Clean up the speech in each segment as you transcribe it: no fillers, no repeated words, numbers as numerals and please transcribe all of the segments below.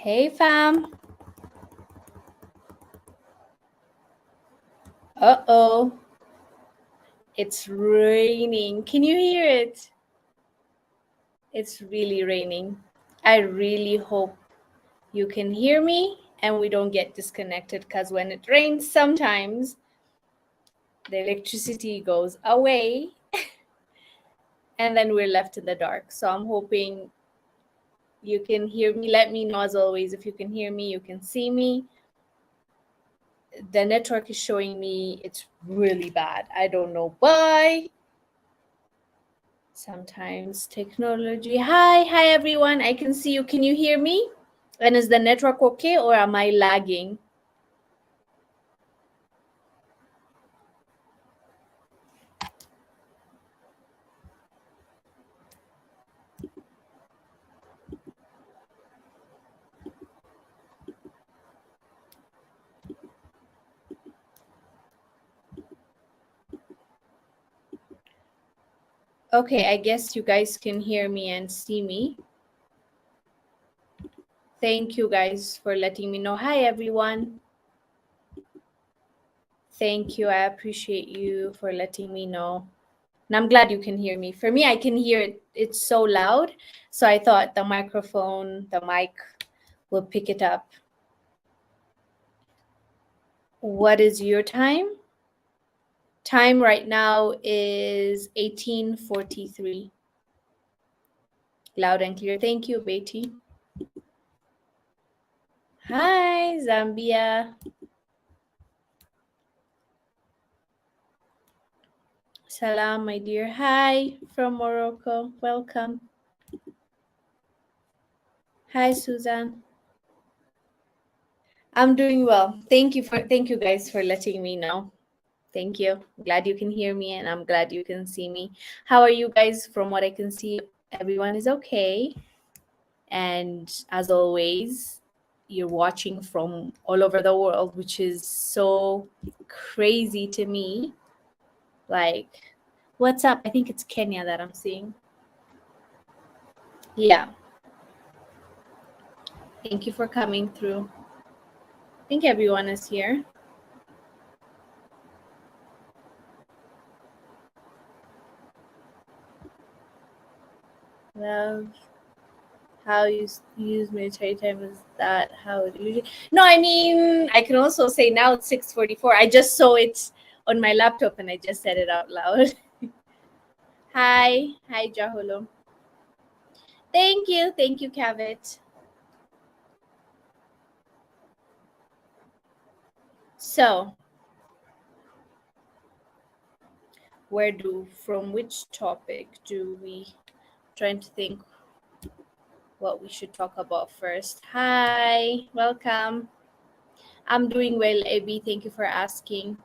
Hey fam. Uh-oh. It's raining. Can you hear it? It's really raining. I really hope you can hear me and we don't get disconnected, because when it rains sometimes the electricity goes away and then we're left in the dark. So I'm hoping you can hear me. Let me know as always if you can hear me, you can see me. The network is showing me it's really bad. I don't know why. Sometimes technology. Hi everyone. I can see you. Can you hear me? And is the network okay, or am I lagging? Okay, I guess you guys can hear me and see me. Thank you guys for letting me know. Hi everyone. Thank you. I appreciate you for letting me know. And I'm glad you can hear me. For me, I can hear it. It's so loud. So I thought the microphone, the mic will pick it up. What is your time? Time right now is 18:43. Loud and clear. Thank you, Betty. Hi, Zambia. Salam, my dear. Hi from Morocco. Welcome. Hi, Susan. I'm doing well. Thank you guys for letting me know. Thank you. Glad you can hear me and I'm glad you can see me. How are you guys? From what I can see, everyone is okay. And as always, you're watching from all over the world, which is so crazy to me. Like, what's up? I think it's Kenya that I'm seeing. Yeah. Thank you for coming through. I think everyone is here. Love how you use military time, is that how it usually? No, I mean, I can also say now it's 6:44. I just saw it on my laptop and I just said it out loud. Hi Jaholo. Thank you, Kavit. So, from which topic do we, trying to think what we should talk about first. Hi, welcome. I'm doing well, Abby. Thank you for asking.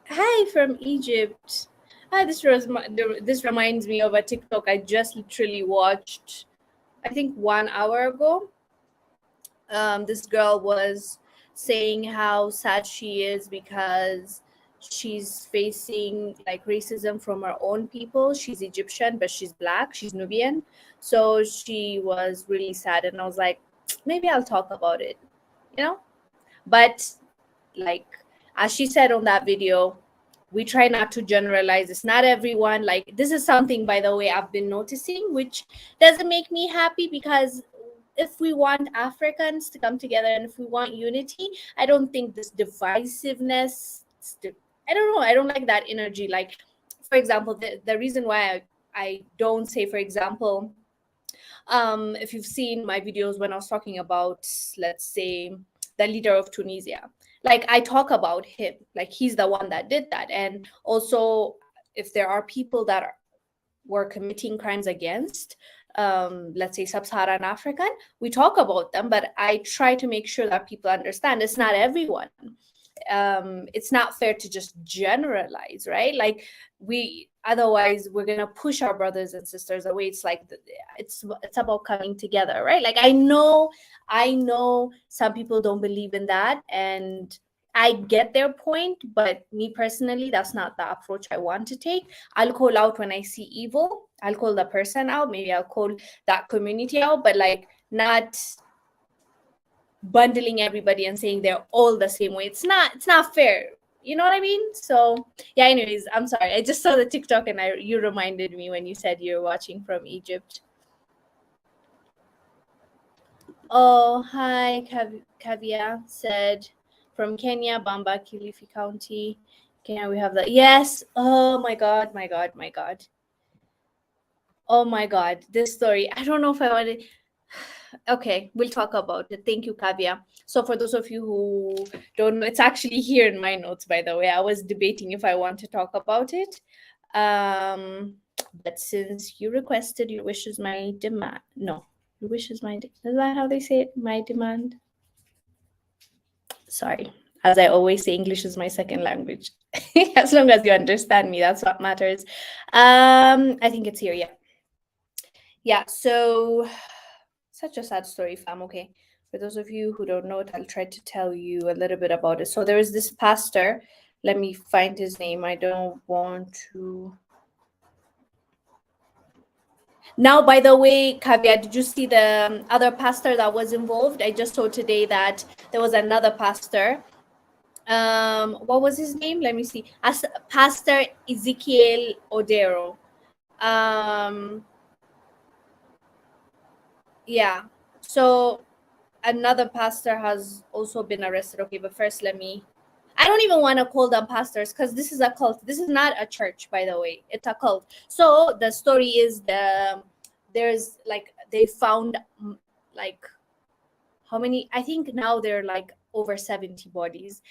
Hi from Egypt. This reminds me of a TikTok I just literally watched, I think 1 hour ago. This girl was saying how sad she is because she's facing like racism from her own people. She's Egyptian, but she's black. She's Nubian. So she was really sad. And I was like, maybe I'll talk about it, you know? But like, as she said on that video, we try not to generalize. It's not everyone. Like, this is something, by the way, I've been noticing, which doesn't make me happy, because if we want Africans to come together and if we want unity, I don't think this divisiveness, I don't know, I don't like that energy. Like, for example, the reason why I don't say, for example, if you've seen my videos when I was talking about, let's say, the leader of Tunisia, like I talk about him, like he's the one that did that. And also, if there are people that were committing crimes against, let's say, sub-Saharan African, we talk about them, but I try to make sure that people understand it's not everyone. It's not fair to just generalize, right? Like, otherwise we're gonna push our brothers and sisters away. It's like it's about coming together, right? Like, I know some people don't believe in that, and I get their point, but me personally, that's not the approach I want to take. I'll call out when I see evil. I'll call the person out. Maybe I'll call that community out. But like, not bundling everybody and saying they're all the same way. It's not fair. You know what I mean? So yeah, anyways, I'm sorry. I just saw the TikTok and you reminded me when you said you're watching from Egypt. Oh, hi, Kavia said from Kenya, Bamba, Kilifi County. Kenya, we have the yes. Oh my god, my god, my god. Oh my god, this story. I don't know if I want to. Okay, we'll talk about it. Thank you, Kavia. So for those of you who don't know, it's actually here in my notes, by the way. I was debating if I want to talk about it. But since you requested, your wish is my demand. No, your wish is my is that how they say it? My demand. Sorry. As I always say, English is my second language. As long as you understand me, that's what matters. I think it's here, yeah. Yeah, so such a sad story, fam. Okay. For those of you who don't know it, I'll try to tell you a little bit about it. So there is this pastor. Let me find his name. I don't want to. Now, by the way, Kavya, did you see the other pastor that was involved? I just saw today that there was another pastor. What was his name? Let me see. Pastor Ezekiel Odero. Yeah. So another pastor has also been arrested. Okay, but first I don't even want to call them pastors because this is a cult. This is not a church, by the way. It's a cult. So the story is there's like they found like how many? I think now they're like over 70 bodies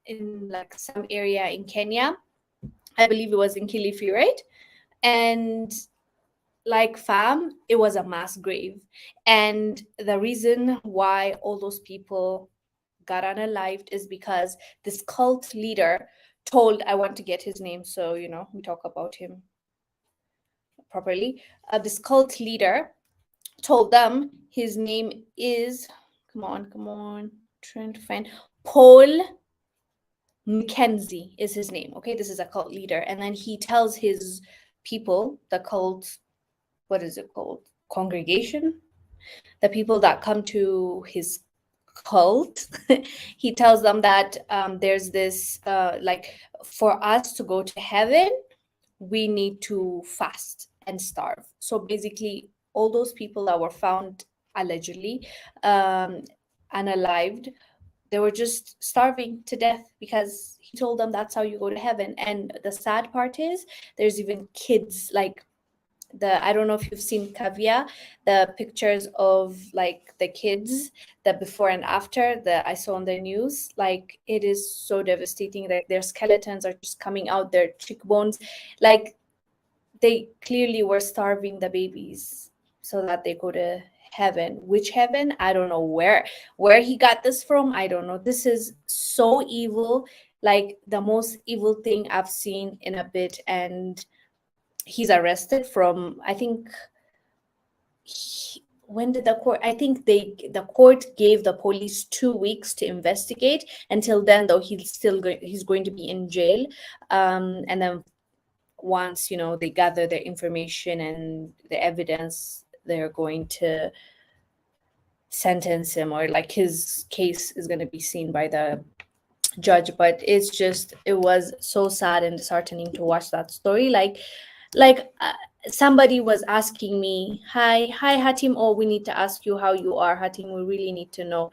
in like some area in Kenya. I believe it was in Kilifi, right? And like fam, it was a mass grave. And the reason why all those people got unalived is because this cult leader told, I want to get his name so we talk about him properly. This cult leader told them his name is come on, trying to find Paul Mackenzie is his name. Okay, this is a cult leader. And then he tells his people, the cult, what is it called? Congregation, the people that come to his cult. He tells them that there's this like for us to go to heaven, we need to fast and starve. So basically, all those people that were found allegedly unalived, they were just starving to death because he told them that's how you go to heaven. And the sad part is there's even kids like I don't know if you've seen Kavya, the pictures of like the kids, the before and after that I saw on the news. Like it is so devastating. Like their skeletons are just coming out, their cheekbones. Like they clearly were starving the babies so that they go to heaven. Which heaven? I don't know where he got this from. I don't know. This is so evil. Like the most evil thing I've seen in a bit. And he's arrested from, I think, when did the court, I think the court gave the police 2 weeks to investigate. Until then though, he's going to be in jail. And then once they gather their information and the evidence, they're going to sentence him, or like his case is going to be seen by the judge. But it was so sad and disheartening to watch that story. Somebody was asking me, hi Hatim, oh, we need to ask you how you are, Hatim. We really need to know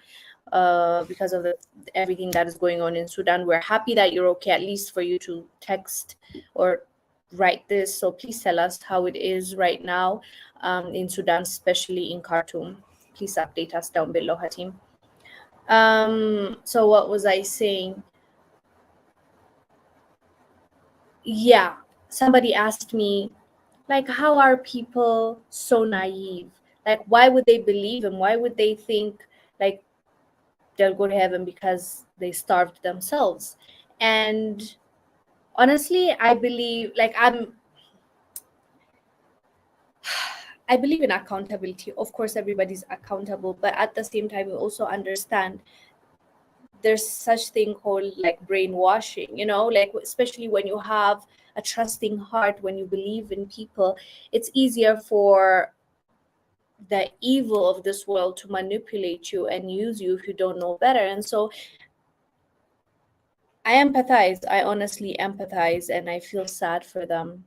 because of everything that is going on in Sudan. We're happy that you're okay, at least for you to text or write this. So please tell us how it is right now in Sudan, especially in Khartoum. Please update us down below, Hatim. So what was I saying? Yeah, somebody asked me, like, how are people so naive? Like, why would they believe him? Why would they think like they'll go to heaven because they starved themselves? And honestly, I believe, like, I believe in accountability. Of course, everybody's accountable, but at the same time, we also understand there's such thing called like brainwashing, like especially when you have a trusting heart, when you believe in people, it's easier for the evil of this world to manipulate you and use you if you don't know better. And so I empathize. I honestly empathize, and I feel sad for them.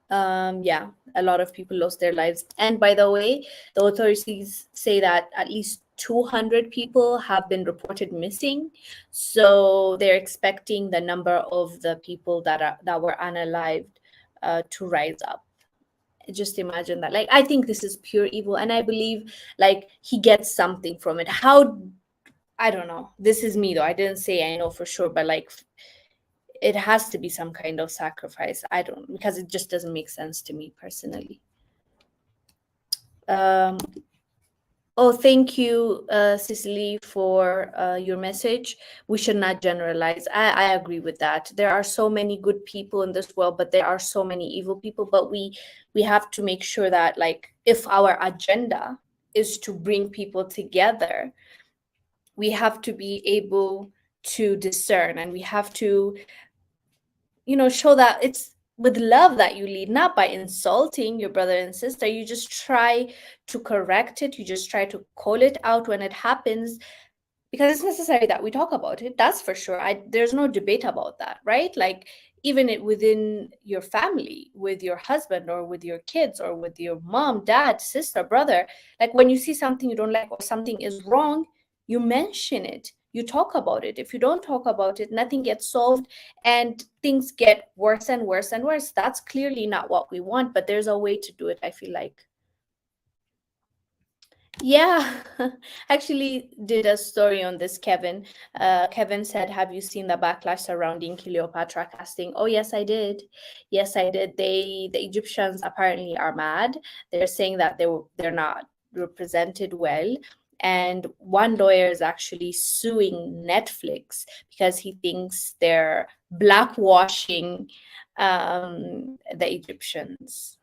Yeah, a lot of people lost their lives. And by the way, the authorities say that at least 200 people have been reported missing. So they're expecting the number of the people that were unalived to rise up. Just imagine that. Like, I think this is pure evil, and I believe like he gets something from it. How, I don't know. This is me though. I didn't say I know for sure, but like it has to be some kind of sacrifice. I don't, because it just doesn't make sense to me personally. Um, oh, thank you, Cicely, for your message. We should not generalize. I agree with that. There are so many good people in this world, but there are so many evil people. But we have to make sure that, like, if our agenda is to bring people together, we have to be able to discern, and we have to, show that it's with love that you lead, not by insulting your brother and sister. You just try to correct it. You just try to call it out when it happens, because it's necessary that we talk about it. That's for sure. There's no debate about that, right? Like, even within your family, with your husband or with your kids or with your mom, dad, sister, brother, like when you see something you don't like or something is wrong, you mention it, you talk about it. If you don't talk about it, nothing gets solved, and things get worse and worse and worse. That's clearly not what we want, but there's a way to do it, I feel like. Yeah, actually did a story on this, Kevin. Kevin said, "Have you seen the backlash surrounding Cleopatra casting?" Oh, yes, I did. Yes, I did. The Egyptians apparently are mad. They're saying that they're not represented well. And one lawyer is actually suing Netflix because he thinks they're blackwashing the Egyptians.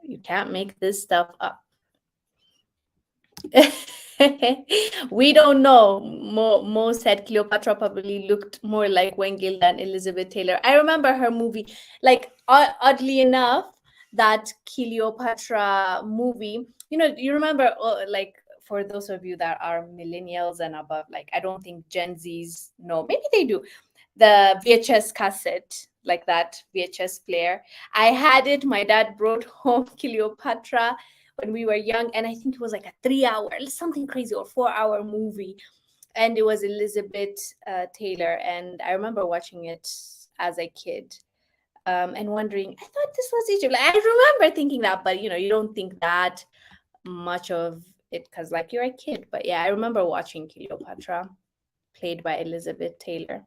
You can't make this stuff up. We don't know. Mo said Cleopatra probably looked more like Wengil than Elizabeth Taylor. I remember her movie. Like, oddly enough, that Cleopatra movie, you remember, like, for those of you that are millennials and above, like, I don't think Gen Zs know. Maybe they do. The VHS cassette, like that VHS player. I had it. My dad brought home Cleopatra when we were young, and I think it was like a 3 hour, something crazy, or 4 hour movie, and it was Elizabeth Taylor. And I remember watching it as a kid, and wondering, I thought this was Egypt. Like, I remember thinking that, but you don't think that much of it because, like, you're a kid. But yeah, I remember watching Cleopatra, played by Elizabeth Taylor.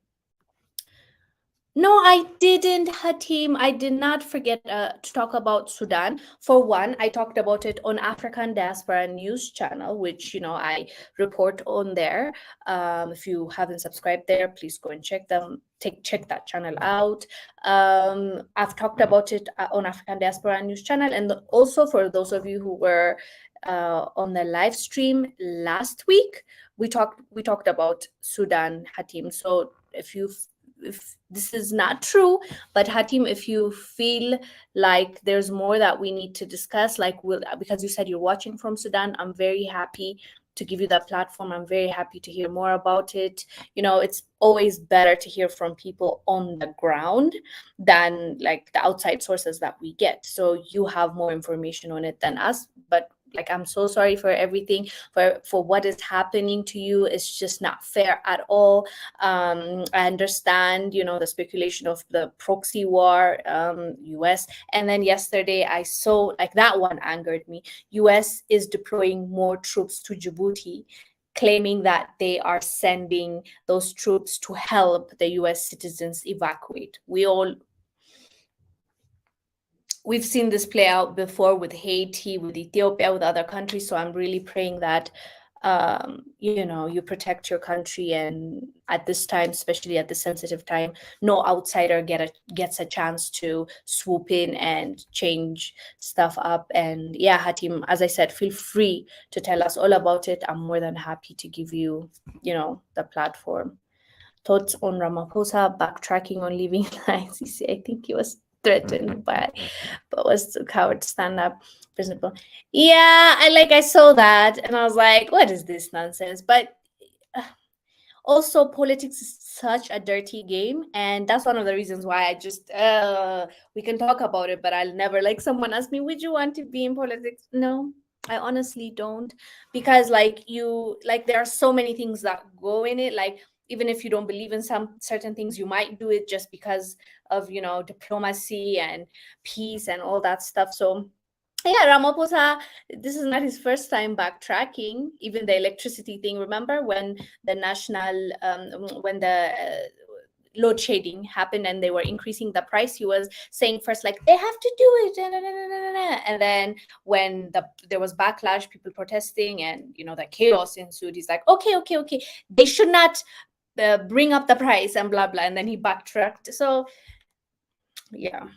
No, I didn't, Hatim. I did not forget to talk about Sudan. For one, I talked about it on African Diaspora News Channel, which, I report on there. If you haven't subscribed there, please go and check that channel out. I've talked about it on African Diaspora News Channel, and also for those of you who were on the live stream last week, we talked about Sudan, Hatim. So if this is not true, but Hatim, if you feel like there's more that we need to discuss, like, because you said you're watching from Sudan, I'm very happy to give you that platform. I'm very happy to hear more about it. It's always better to hear from people on the ground than like the outside sources that we get. So you have more information on it than us, but like, I'm so sorry for everything, for what is happening to you. It's just not fair at all. I understand, the speculation of the proxy war, US. And then yesterday I saw, like, that one angered me. US is deploying more troops to Djibouti, claiming that they are sending those troops to help the US citizens evacuate. We've seen this play out before with Haiti, with Ethiopia, with other countries. So I'm really praying that, you protect your country. And at this time, especially at this sensitive time, no outsider gets a chance to swoop in and change stuff up. And yeah, Hatim, as I said, feel free to tell us all about it. I'm more than happy to give you, the platform. Thoughts on Ramaphosa backtracking on leaving ICC? I think he was threatened by, but was too coward to stand up. Principal. Yeah, I saw that and I was like, what is this nonsense? But uh, also politics is such a dirty game, and that's one of the reasons why I just we can talk about it, but I'll never, like, someone asked me, would you want to be in politics? No, I honestly don't, because there are so many things that go in it. Like, even if you don't believe in some certain things, you might do it just because of, diplomacy and peace and all that stuff. So yeah, Ramaphosa, this is not his first time backtracking. Even the electricity thing, remember when the when the load shedding happened and they were increasing the price, he was saying first, like, they have to do it. And then when there was backlash, people protesting, and, the chaos ensued, he's like, okay, they should not bring up the price and blah, blah. And then he backtracked. So, yeah,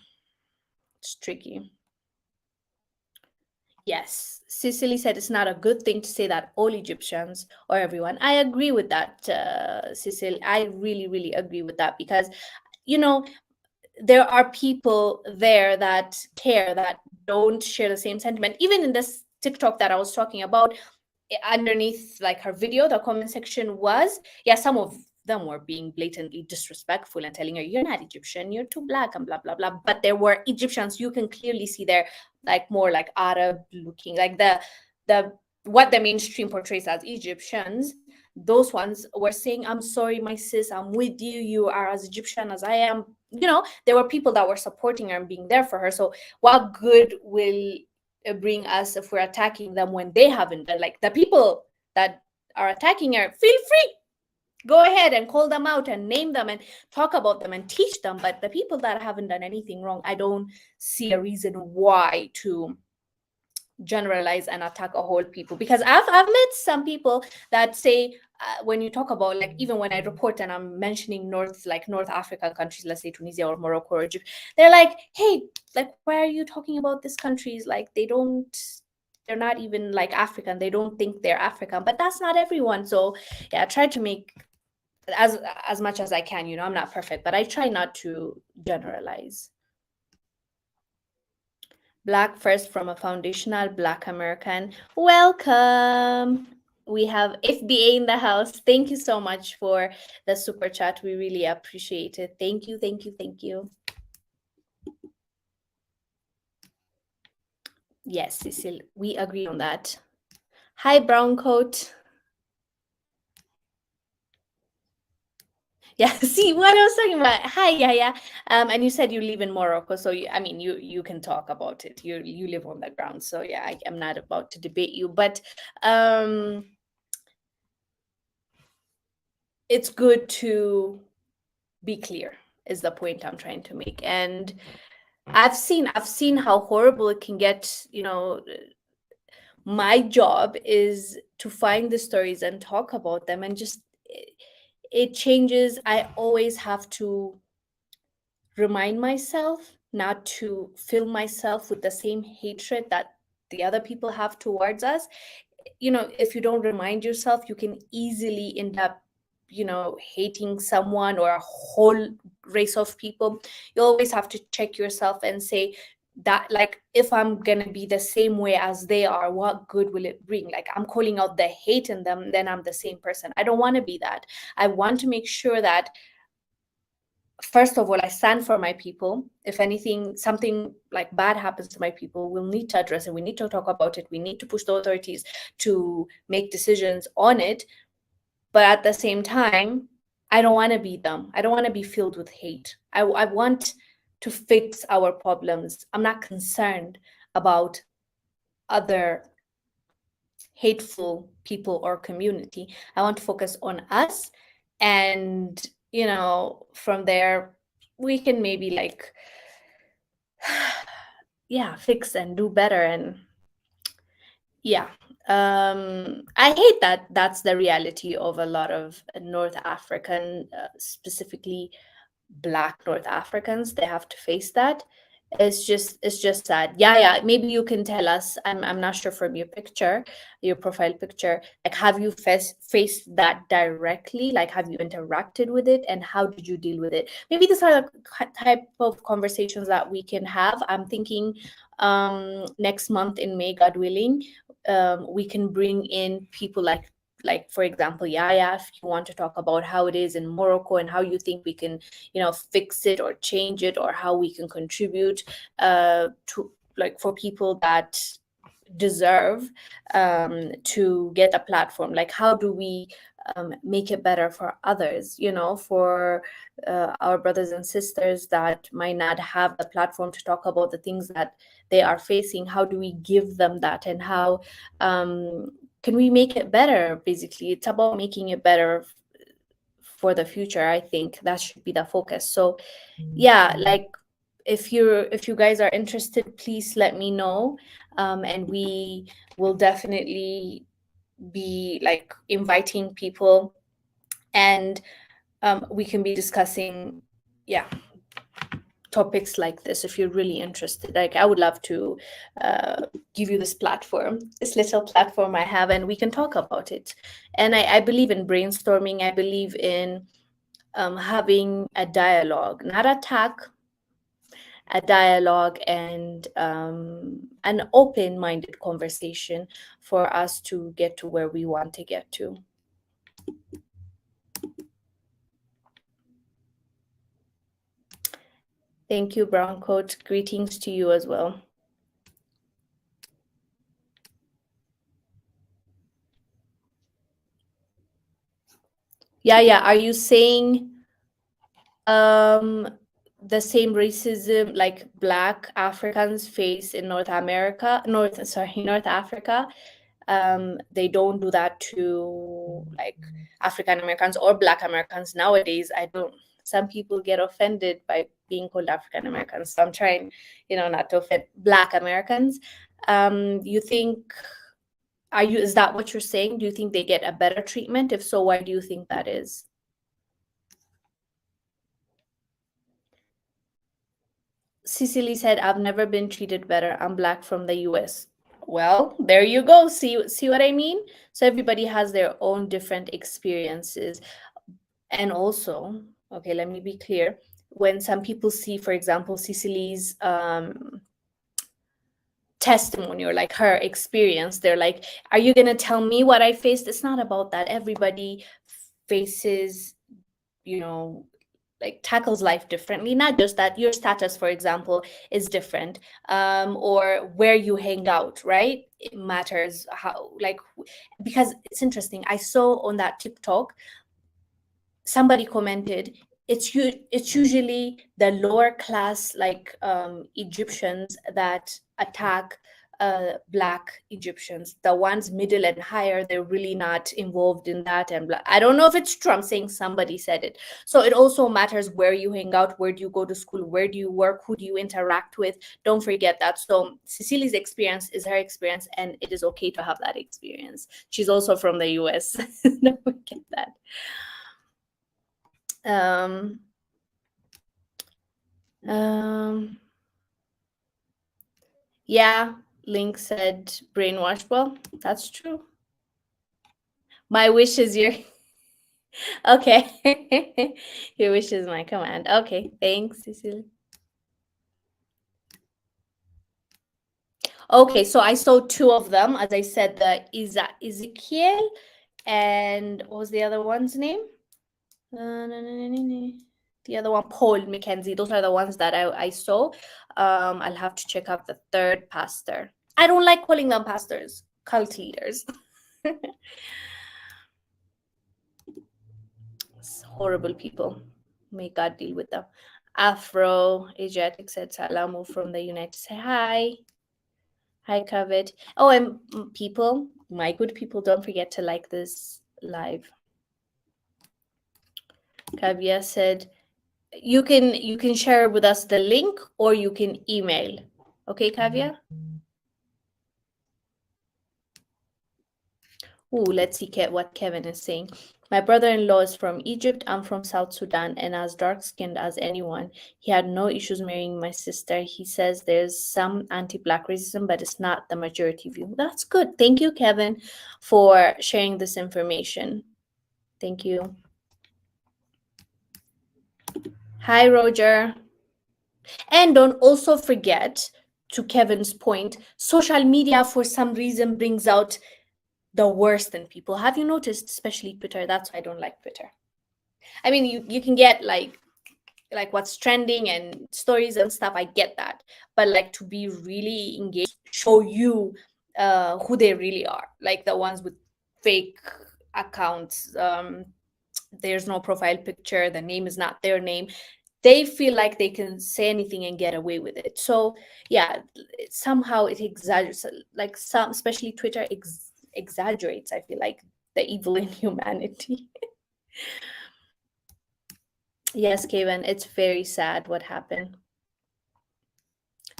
it's tricky. Yes, Cicely said it's not a good thing to say that all Egyptians or everyone. I agree with that, Cicely. I really, really agree with that, because, there are people there that care, that don't share the same sentiment. Even in this TikTok that I was talking about, underneath, like, her video, the comment section was, yeah, some of them were being blatantly disrespectful and telling her, you're not Egyptian, you're too black, and blah, blah, blah. But there were Egyptians, you can clearly see they're, like, more like Arab looking, like the what the mainstream portrays as Egyptians. Those ones were saying, I'm sorry, my sis, I'm with you, you are as Egyptian as I am. There were people that were supporting her and being there for her. So what good will bring us if we're attacking them when they haven't done? Like, the people that are attacking her, feel free, go ahead and call them out and name them and talk about them and teach them. But the people that haven't done anything wrong, I don't see a reason why to generalize and attack a whole people. Because I've met some people that say, when you talk about, like, even when I report and I'm mentioning North African countries, let's say Tunisia or Morocco or Egypt, they're like, hey, like, why are you talking about these countries? Like, they're not even, like, African, they don't think they're African. But that's not everyone. So yeah, I try to make as much as I can. I'm not perfect, but I try not to generalize. Black first from a foundational Black American. Welcome. We have FBA in the house. Thank you so much for the super chat. We really appreciate it. Thank you, thank you, thank you. Yes, Cecil, we agree on that. Hi, brown coat. Yeah, see what I was talking about. Hi, yeah. And you said you live in Morocco, so you can talk about it. You live on the ground, so yeah, I'm not about to debate you, but it's good to be clear, is the point I'm trying to make. And I've seen how horrible it can get. My job is to find the stories and talk about them, and just it changes. I always have to remind myself not to fill myself with the same hatred that the other people have towards us. If you don't remind yourself, you can easily end up hating someone or a whole race of people. You always have to check yourself and say that, like, if I'm gonna be the same way as they are, what good will it bring? Like, I'm calling out the hate in them, then I'm the same person. I don't want to be that. I want to make sure that, first of all, I stand for my people. If anything, something like bad happens to my people, we'll need to address it. We need to talk about it. We need to push the authorities to make decisions on it. But at the same time, I don't want to be them. I don't want to be filled with hate. I want to fix our problems. I'm not concerned about other hateful people or community. I want to focus on us. And, from there, we can maybe, like, yeah, fix and do better. And yeah, I hate that that's the reality of a lot of North African, specifically Black North Africans. They have to face that. It's just sad. Yeah, maybe you can tell us. I'm not sure from your picture, your profile picture, like have you faced that directly? Like have you interacted with it, and how did you deal with it? Maybe these are the type of conversations that we can have. I'm thinking next month in May, God willing, we can bring in people like for example Yaya, if you want to talk about how it is in Morocco and how you think we can, you know, fix it or change it, or how we can contribute to, like, for people that deserve to get a platform. Like how do we make it better for others, you know, for our brothers and sisters that might not have the platform to talk about the things that they are facing? How do we give them that, and how can we make it better? Basically, it's about making it better for the future. I think that should be the focus. So yeah, like if you guys are interested, please let me know, and we will definitely be like inviting people, and we can be discussing, yeah, topics like this if you're really interested. Like I would love to give you this platform, this little platform I have, and we can talk about it. And I believe in brainstorming. I believe in having a dialogue, not attack, a dialogue, and an open-minded conversation for us to get to where we want to get to. Thank you, Brown Coat. Greetings to you as well. Yeah. Are you saying the same racism like Black Africans face in North Africa? They don't do that to like African Americans or Black Americans nowadays. Some people get offended by being called African Americans. So I'm trying, you know, not to offend Black Americans. You think, is that what you're saying? Do you think they get a better treatment? If so, why do you think that is? Cecily said, I've never been treated better. I'm Black from the US. Well, there you go. See what I mean? So everybody has their own different experiences. And also, okay, let me be clear. When some people see, for example, Cecily's testimony or like her experience, they're like, are you going to tell me what I faced? It's not about that. Everybody faces, you know, like tackles life differently. Not just that your status, for example, is different, or where you hang out, right? It matters how, like, because it's interesting. I saw on that TikTok, somebody commented, it's usually the lower class, like Egyptians that attack Black Egyptians. The ones middle and higher, they're really not involved in that. And I don't know if it's Trump saying, somebody said it. So it also matters where you hang out, where do you go to school, where do you work, who do you interact with. Don't forget that. So Cecily's experience is her experience, and it is okay to have that experience. She's also from the US. Don't forget that. Yeah, Link said brainwash. Well, that's true. My wish is your okay. Your wish is my command. Okay, thanks, Cecily. Okay, so I saw two of them. As I said, the Ezekiel, and what was the other one's name? The other one, Paul McKenzie. Those are the ones that I saw. I'll have to check out the third pastor. I don't like calling them pastors, cult leaders. It's horrible people. May God deal with them. Afro Asiatic said Salamu from the United States. Hi. Hi, Kavit. Oh, and people, my good people, don't forget to like this live. Kavya said, you can share with us the link, or you can email. Okay, Kavya? Let's see what Kevin is saying. My brother-in-law is from Egypt. I'm from South Sudan and as dark-skinned as anyone. He had no issues marrying my sister. He says there's some anti-black racism, but it's not the majority view. That's good. Thank you, Kevin, for sharing this information. Thank you. Hi, Roger. And don't also forget, to Kevin's point, social media for some reason brings out the worst in people. Have you noticed, especially Twitter? That's why I don't like Twitter. I mean, you can get like what's trending and stories and stuff. I get that, but like to be really engaged, show you who they really are, like the ones with fake accounts. There's no profile picture. The name is not their name. They feel like they can say anything and get away with it. So yeah, somehow it exaggerates. Like some, especially Twitter, exaggerates. I feel like the evil in humanity. Yes, Kevin, it's very sad what happened.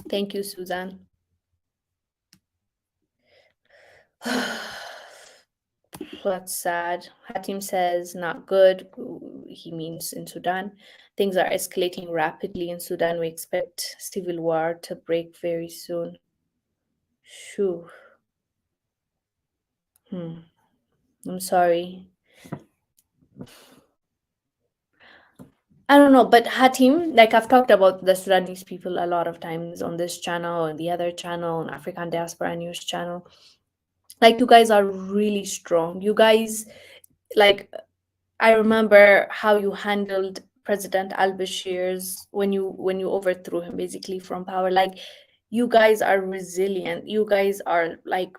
Thank you, Susan. That's sad. Hatim says, not good. He means in Sudan. Things are escalating rapidly in Sudan. We expect civil war to break very soon. Shoo. I'm sorry. I don't know, but Hatim, like I've talked about the Sudanese people a lot of times on this channel and the other channel, on African Diaspora News channel. Like, you guys are really strong. You guys, like, I remember how you handled President al-Bashir's when you overthrew him basically from power. Like, you guys are resilient. You guys are like,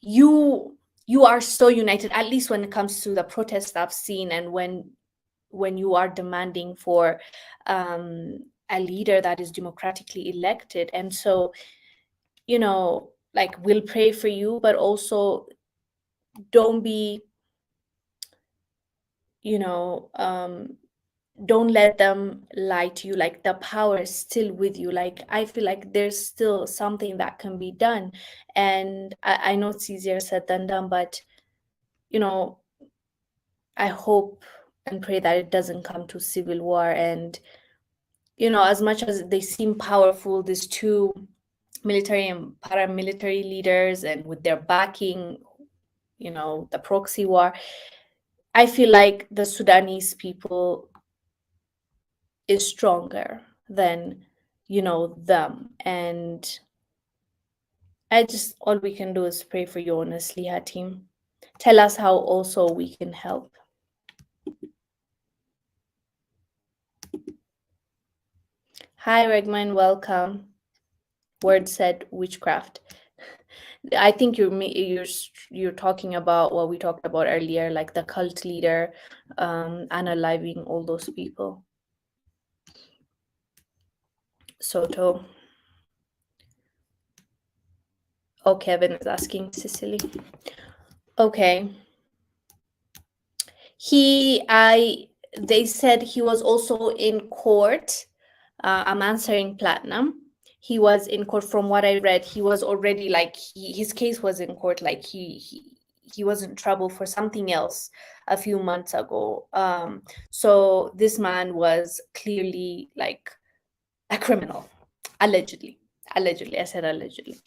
you are so united, at least when it comes to the protests I've seen, and when you are demanding for a leader that is democratically elected. And so, like, we'll pray for you, but also don't be, don't let them lie to you. Like, the power is still with you. Like, I feel like there's still something that can be done. And I know it's easier said than done, but I hope and pray that it doesn't come to civil war. And as much as they seem powerful, these two military and paramilitary leaders, and with their backing, the proxy war, I feel like the Sudanese people is stronger than them. And all we can do is pray for you, honestly, Hatim. Tell us how also we can help. Hi, Regman, welcome. Word said witchcraft. I think you're talking about what we talked about earlier, like the cult leader, unaliving all those people. Soto. Oh, Kevin is asking Cicely. Okay. They said he was also in court. I'm answering Platinum. He was in court. From what I read, he was already, like, his case was in court. Like, he was in trouble for something else a few months ago. So this man was clearly like a criminal, allegedly. I said allegedly.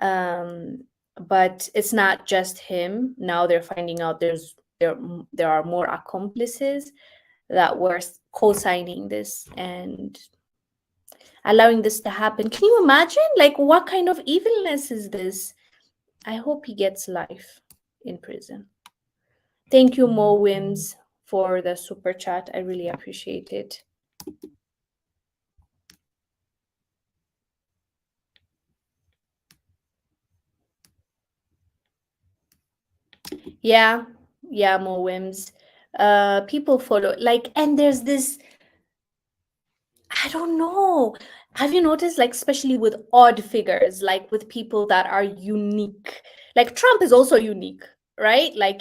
But it's not just him. Now they're finding out there are more accomplices that were co-signing this and allowing this to happen. Can you imagine? Like, what kind of evilness is this? I hope he gets life in prison. Thank you, Mo Wims, for the super chat. I really appreciate it. Yeah, Mo Wims. People follow, like, and there's this, I don't know. Have you noticed, like, especially with odd figures, like with people that are unique? Like, Trump is also unique, right? Like,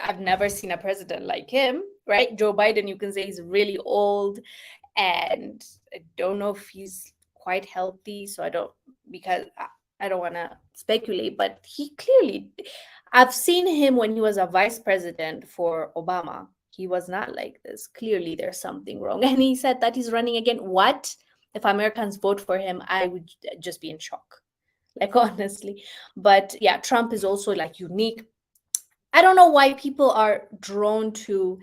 I've never seen a president like him, right? Joe Biden, you can say he's really old, and I don't know if he's quite healthy. So I don't want to speculate, but he clearly, I've seen him when he was a vice president for Obama. He was not like this. Clearly, there's something wrong. And he said that he's running again. What? If Americans vote for him, I would just be in shock. Like, honestly. But yeah, Trump is also like unique. I don't know why people are drawn to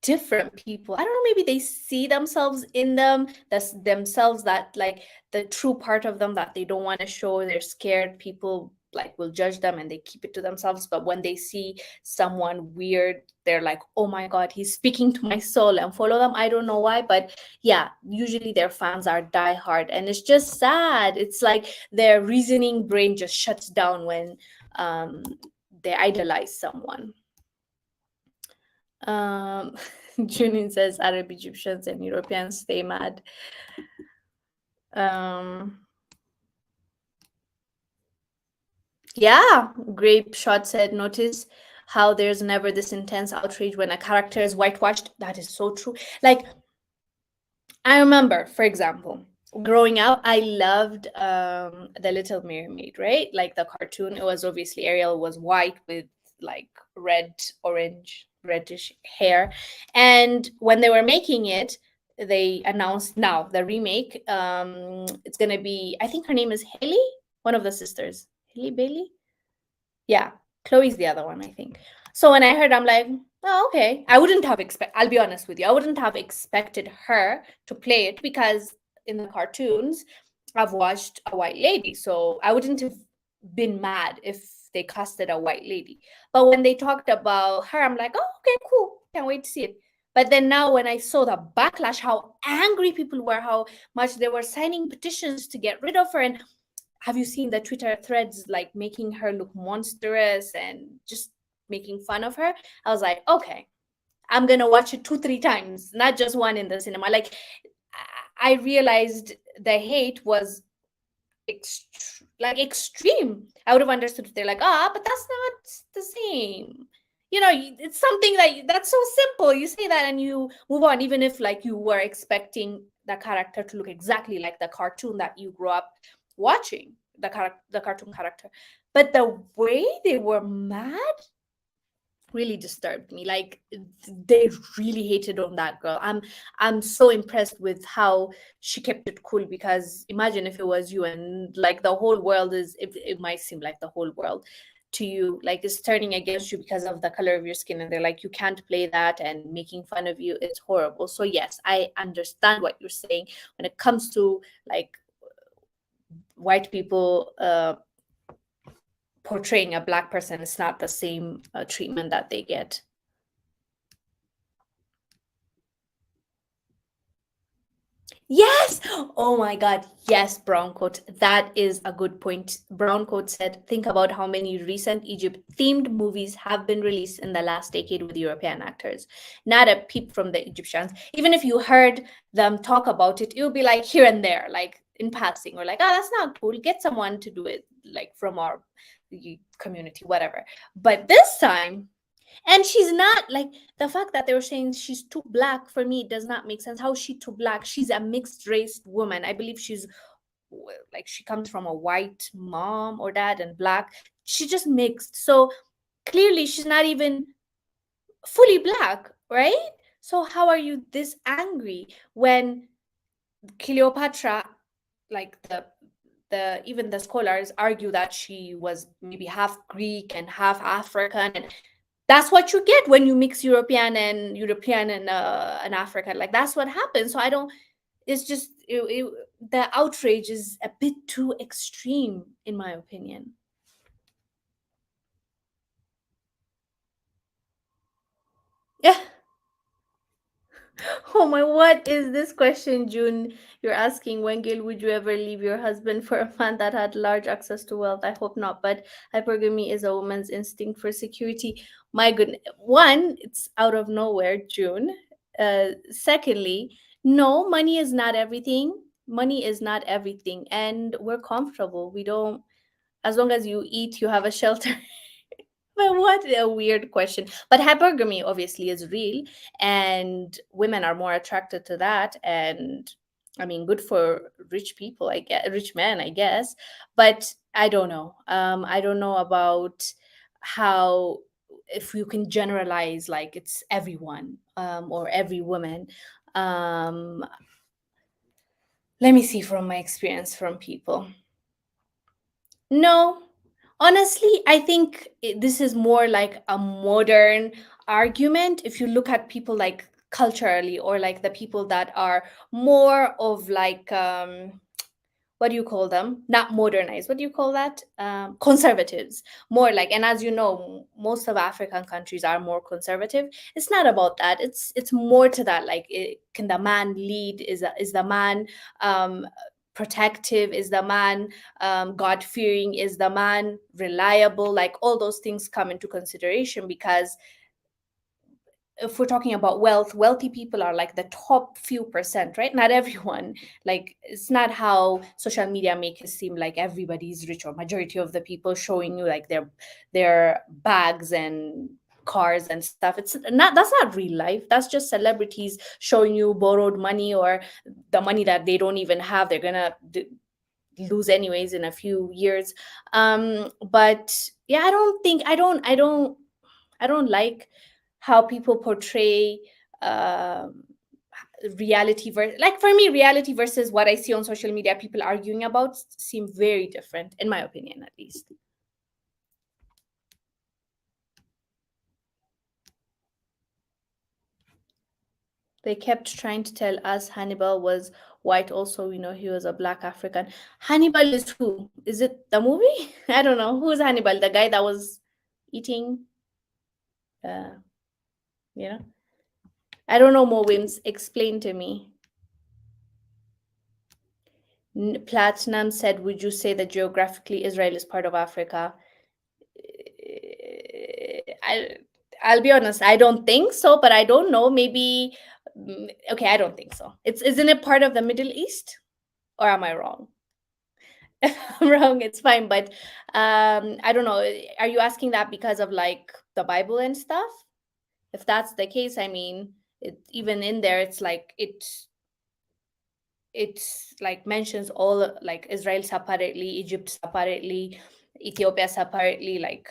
different people. I don't know, maybe they see themselves in them, that's themselves, that like the true part of them that they don't want to show. They're scared people like will judge them and they keep it to themselves. But when they see someone weird, they're like, oh my God, he's speaking to my soul, and follow them. I don't know why, but yeah, usually their fans are diehard, and it's just sad. It's like their reasoning brain just shuts down when um they idolize someone. Um, Junin says Arab Egyptians and Europeans stay mad. Um, yeah, Grape Shot said, notice how there's never this intense outrage when a character is whitewashed. That is so true. Like, I remember, for example, growing up, I loved The Little Mermaid, right? Like the cartoon. It was obviously Ariel was white with like red, orange, reddish hair. And when they were making it, they announced now the remake. It's gonna be, I think her name is Haley, one of the sisters. Haley Bailey? Yeah, Chloe's the other one, I think. So when I heard, I'm like, oh, okay. I wouldn't have I'll be honest with you. I wouldn't have expected her to play it because in the cartoons, I've watched a white lady. So I wouldn't have been mad if they casted a white lady. But when they talked about her, I'm like, oh, okay, cool. Can't wait to see it. But then now when I saw the backlash, how angry people were, how much they were signing petitions to get rid of her, and have you seen the Twitter threads like making her look monstrous and just making fun of her? I was like, okay, I'm gonna watch it 2, 3 times, not just one in the cinema. Like, I realized the hate was extreme. I would have understood if they're like, ah, but that's not the same. You know, it's something that's so simple. You say that and you move on, even if like you were expecting the character to look exactly like the cartoon that you grew up watching, the cartoon character. But the way they were mad really disturbed me. Like, they really hated on that girl. I'm so impressed with how she kept it cool, because imagine if it was you and like the whole world is, it might seem like the whole world to you like is turning against you because of the color of your skin, and they're like, you can't play that, and making fun of you. It's horrible. So yes, I understand what you're saying when it comes to like white people portraying a black person. It's not the same treatment that they get. Yes. Oh my God. Yes, Brown Coat. That is a good point. Brown Coat said, think about how many recent Egypt themed movies have been released in the last decade with European actors. Not a peep from the Egyptians. Even if you heard them talk about it, it would be like here and there, like in passing, or like, oh, that's not cool. Get someone to do it, like from our community, whatever. But this time, and she's not like, the fact that they were saying she's too black, for me, it does not make sense. How is she too black? She's a mixed race woman. I believe she's like, she comes from a white mom or dad and black. She just mixed. So clearly she's not even fully black, right? So how are you this angry when Cleopatra, like the even the scholars argue that she was maybe half Greek and half African, and that's what you get when you mix European and African. Like, that's what happens. So I don't. It's just the outrage is a bit too extreme, in my opinion. Yeah. Oh my, what is this question, June? You're asking, Wengil, would you ever leave your husband for a man that had large access to wealth? I hope not, but hypergamy is a woman's instinct for security. My goodness. One, it's out of nowhere, June. Secondly, no, money is not everything. Money is not everything. And we're comfortable. We don't, as long as you eat, you have a shelter. But what a weird question. But hypergamy obviously is real, and women are more attracted to that. And I mean, good for rich people, I guess, rich men, I guess. But I don't know. I don't know about how, if you can generalize like it's everyone, or every woman. Um, Let me see from my experience from people. No, honestly, I think this is more like a modern argument. If you look at people like culturally, or like the people that are more of like, what do you call them? Not modernized. What do you call that? Conservatives. More like, and as you know, most of African countries are more conservative. It's not about that. It's more to that. Like, can the man lead? Is the man um, protective? Is the man God fearing? Is the man reliable? Like, all those things come into consideration, because if we're talking about wealth, wealthy people are like the top few percent, right? Not everyone. Like, it's not how social media make it seem like everybody's rich, or majority of the people showing you like their bags and cars and stuff. It's not, that's not real life. That's just celebrities showing you borrowed money, or the money that they don't even have, they're gonna lose anyways in a few years. But yeah, I don't like how people portray um reality like, for me, reality versus what I see on social media people arguing about seem very different, in my opinion, at least. They kept trying to tell us Hannibal was white also. We know he was a black African. Hannibal is who? Is it the movie? I don't know. Who's Hannibal? The guy that was eating, uh you know? I don't know, Mo Wims. Explain to me. Platinum said, would you say that geographically Israel is part of Africa? I, I'll be honest, I don't think so, but I don't know. Maybe, okay, I don't think so. Isn't it part of the Middle East? Or am I wrong? If I'm wrong, it's fine. But I don't know. Are you asking that because of like the Bible and stuff? If that's the case, I mean, even in there, it's like mentions all, like Israel separately, Egypt separately, Ethiopia separately. Like,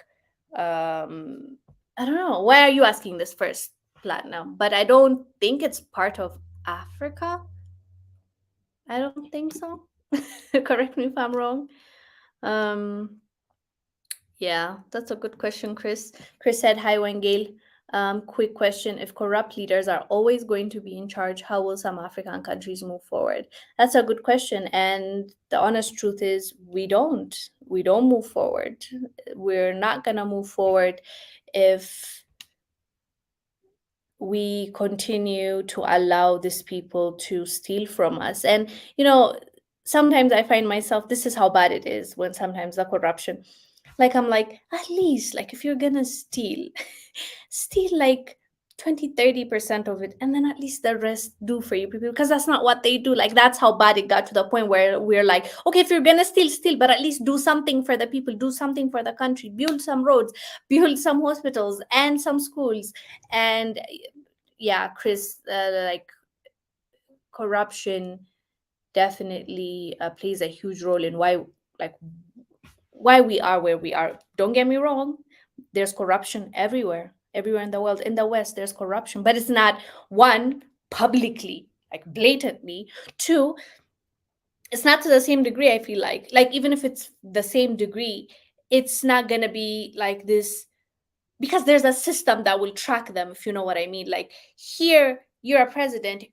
I don't know. Why are you asking this first, Platinum? But I don't think it's part of Africa. I don't think so. Correct me if I'm wrong. Um, yeah, that's a good question, Chris. Chris said, hi, Wengale. Quick question. If corrupt leaders are always going to be in charge, how will some African countries move forward? That's a good question. And the honest truth is, we don't. We don't move forward. We're not going to move forward if we continue to allow these people to steal from us. And, sometimes I find myself, this is how bad it is when sometimes the corruption, like, I'm like, at least, like, if you're gonna steal, steal like 20-30% of it, and then at least the rest do for you people, because that's not what they do. Like, that's how bad it got to the point where we're like, okay, if you're gonna steal, steal, but at least do something for the people, do something for the country, build some roads, build some hospitals and some schools. And yeah, Chris, like, corruption definitely plays a huge role in like why we are where we are. Don't get me wrong, there's corruption everywhere in the world. In the West, there's corruption, but it's not, one, publicly, like blatantly. Two, it's not to the same degree. I feel like even if it's the same degree, it's not gonna be like this, because there's a system that will track them, if you know what I mean. Like, here, you're a president,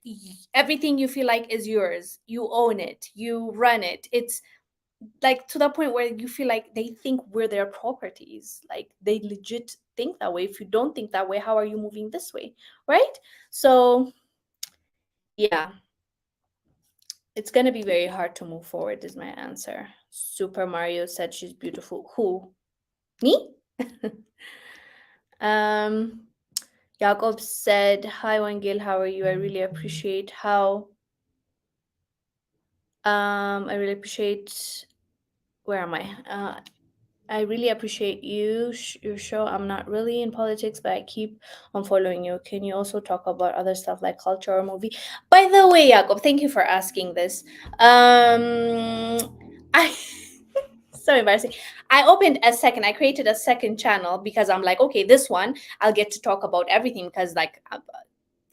everything you feel like is yours, you own it, you run it. It's like to the point where you feel like they think we're their properties. Like, they legit think that way. If you don't think that way, how are you moving this way, right? So yeah, it's going to be very hard to move forward, is my answer. Super Mario said she's beautiful. Who? Me? um Jacob said, hi, Wangil, how are you? I really appreciate where am I? I really appreciate your show. I'm not really in politics, but I keep on following you. Can you also talk about other stuff like culture or movie? By the way, Jacob, thank you for asking this. I So embarrassing. I created a second channel because I'm like, okay, this one I'll get to talk about everything because like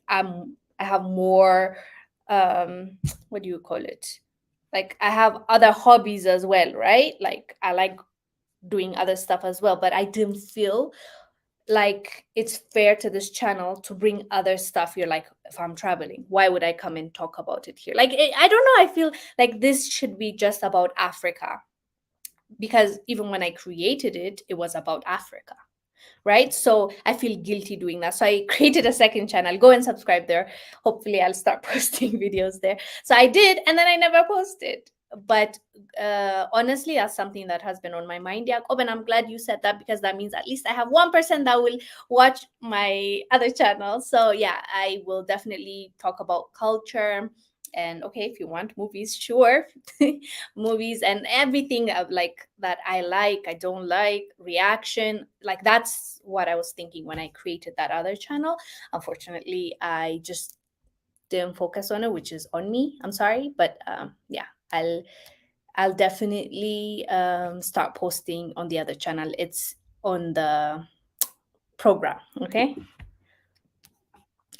I have more what do you call it? Like I have other hobbies as well, right? Like I like doing other stuff as well, but I didn't feel like it's fair to this channel to bring other stuff. You're like, if I'm traveling, why would I come and talk about it here? Like I don't know, I feel like this should be just about Africa, because even when I created it, it was about Africa, right? So I feel guilty doing that. So I created a second channel. Go and subscribe there. Hopefully, I'll start posting videos there. So I did, and then I never posted. But honestly, that's something that has been on my mind, Jacob. And I'm glad you said that, because that means at least I have 1% that will watch my other channel. So yeah, I will definitely talk about culture. And okay, if you want movies, sure. Movies and everything of like that I don't like, reaction. Like that's what I was thinking when I created that other channel. Unfortunately, I just didn't focus on it, which is on me. I'm sorry, but yeah, I'll definitely start posting on the other channel. It's on the program. Okay,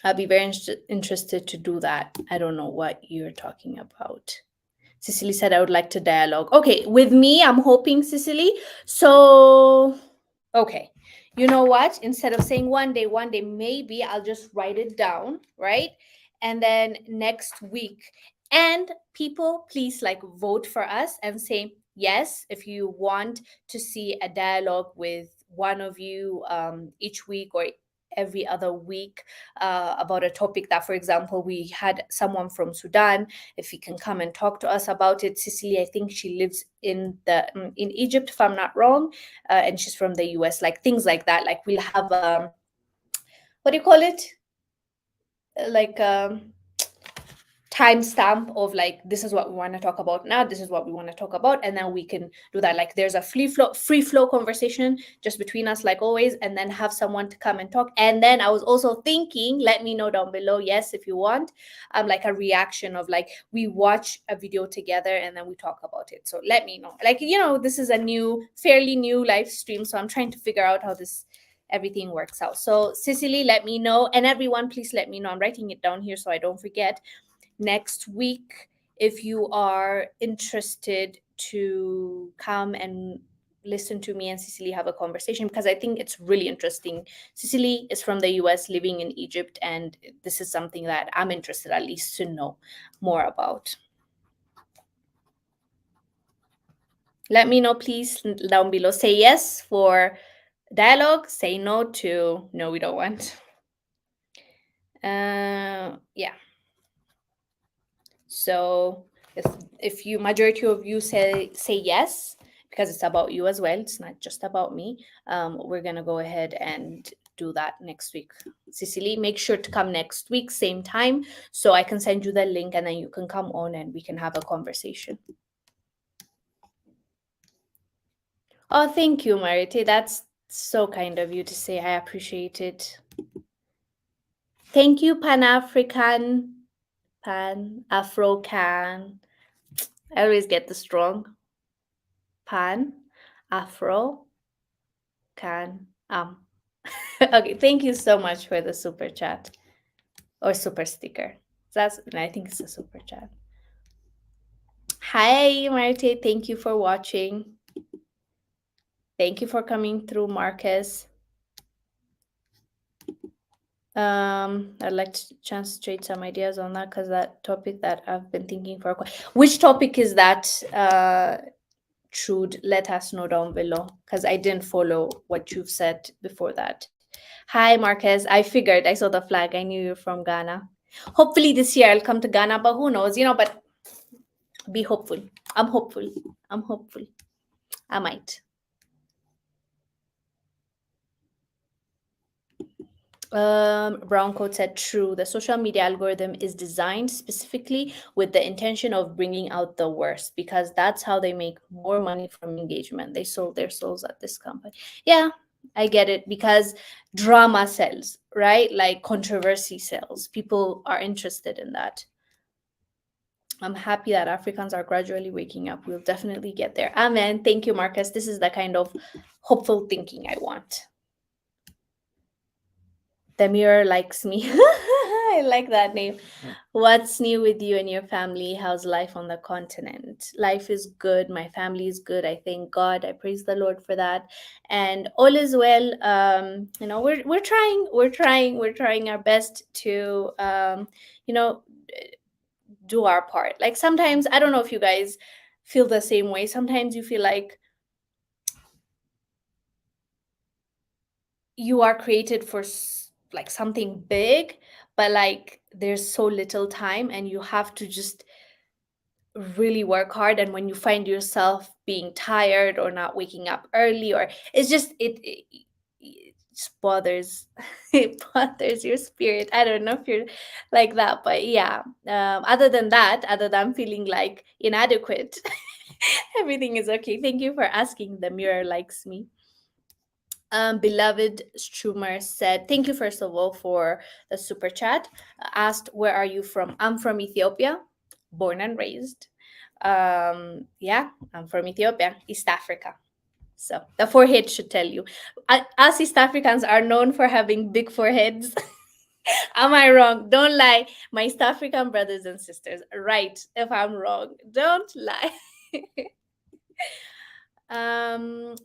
I'll be very interested to do that. I don't know what you're talking about. Cicely said, I would like to dialogue. Okay, with me, I'm hoping, Cicely. So, okay. You know what? Instead of saying one day, maybe I'll just write it down, right? And then next week. And people, please like vote for us and say yes if you want to see a dialogue with one of you each week or every other week about a topic that, for example, we had someone from Sudan, if he can come and talk to us about it. Cicely, I think she lives in Egypt, if I'm not wrong, and she's from the US. Like things like that. Like we'll have what do you call it? Like timestamp of like, this is what we want to talk about now, this is what we want to talk about, and then we can do that. Like there's a free flow conversation just between us, like always, and then have someone to come and talk. And then I was also thinking, let me know down below, yes, if you want like a reaction of like, we watch a video together and then we talk about it. So let me know, like, you know, this is a fairly new live stream, so I'm trying to figure out how this everything works out. So Cicely, let me know, and everyone, please let me know. I'm writing it down here so I don't forget. Next week, if you are interested to come and listen to me and Cicely have a conversation, because I think it's really interesting. Cicely is from the US, living in Egypt, and this is something that I'm interested at least to know more about. Let me know, please, down below. Say yes for dialogue, say no to no, we don't want. Yeah. So if you majority of you say yes, because it's about you as well, it's not just about me, we're gonna go ahead and do that next week. Cicely, make sure to come next week, same time, so I can send you the link and then you can come on and we can have a conversation. Oh, thank you, Marite. That's so kind of you to say. I appreciate it. Thank you, Pan-African, Pan-Afro-Can. I always get the strong. Pan-Afro-Can. Okay, thank you so much for the super chat or super sticker. I think it's a super chat. Hi, Marte. Thank you for watching. Thank you for coming through, Marcus. I'd like to chance to trade some ideas on that, because that topic that I've been thinking for a while. Which topic is that? Should let us know down below, because I didn't follow what you've said before that. Hi, Marquez. I figured, I saw the flag. I knew you're from Ghana. Hopefully this year I'll come to Ghana, but who knows, you know, but be hopeful. I'm hopeful. I'm hopeful. I might. Brown Coat said, true. The social media algorithm is designed specifically with the intention of bringing out the worst, because that's how they make more money from engagement. They sold their souls at this company. Yeah, I get it, because drama sells, right? Like controversy sells. People are interested in that. I'm happy that Africans are gradually waking up. We'll definitely get there. Amen. Thank you, Marcus. This is the kind of hopeful thinking I want. The mirror likes me. I like that name. What's new with you and your family? How's life on the continent? Life is good. My family is good. I thank God. I praise the Lord for that. And all is well. We're trying our best to you know, do our part. Like sometimes, I don't know if you guys feel the same way. Sometimes you feel like you are created for like something big, but like there's so little time and you have to just really work hard. And when you find yourself being tired or not waking up early, or it's just it just bothers it bothers your spirit. I don't know if you're like that, but yeah. Other than that, other than feeling like inadequate, everything is okay. Thank you for asking. The mirror likes me. Beloved Strumer said, thank you, first of all, for the super chat. Asked, where are you from? I'm from Ethiopia, born and raised. Yeah, I'm from Ethiopia, East Africa. So the forehead should tell you. Us East Africans are known for having big foreheads. Am I wrong? Don't lie. My East African brothers and sisters, right? If I'm wrong, don't lie.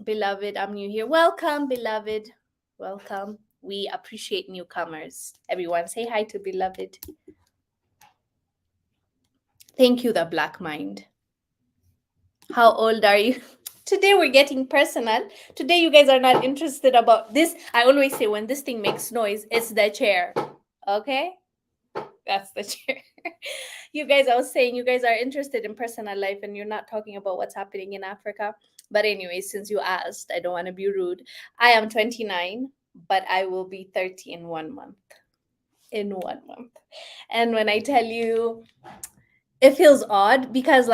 Beloved, I'm new here. Welcome, beloved. Welcome. We appreciate newcomers. Everyone, say hi to beloved. Thank you, the Black Mind. How old are you? Today we're getting personal. Today you guys are not interested about this. I always say when this thing makes noise, it's the chair. Okay? That's the chair. You guys, I was saying you guys are interested in personal life and you're not talking about what's happening in Africa. But anyway, since you asked, I don't want to be rude. I am 29, but I will be 30 in 1 month. In 1 month. And when I tell you, it feels odd because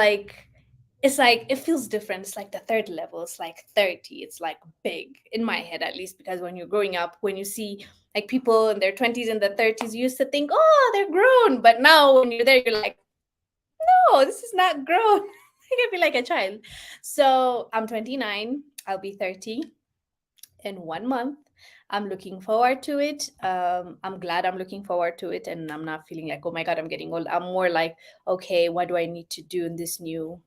it's like it feels different. It's like the third level. It's like 30. It's like big in my head, at least, because when you're growing up, when you see like people in their 20s and their 30s, you used to think, oh, they're grown. But now when you're there, you're like, no, this is not grown. I can be like a child. So I'm 29. I'll be 30 in 1 month. I'm looking forward to it. I'm glad I'm looking forward to it. And I'm not feeling like, oh my God, I'm getting old. I'm more like, okay, what do I need to do in this new,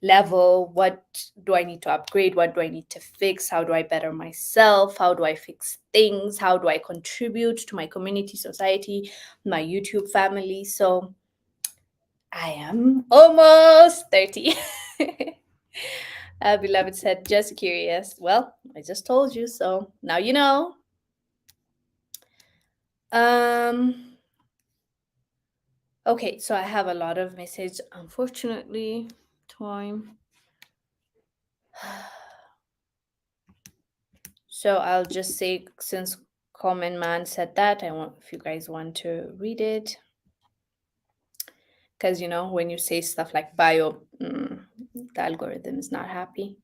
level? What do I need to upgrade? What do I need to fix? How do I better myself? How do I fix things? How do I contribute to my community, society, my YouTube family? So I am almost 30. Beloved said, just curious. Well, I just told you, so now you know. Okay, so I have a lot of message. Unfortunately, time. So I'll just say, since Common Man said that, I want, if you guys want to read it, because when you say stuff like bio, the algorithm is not happy.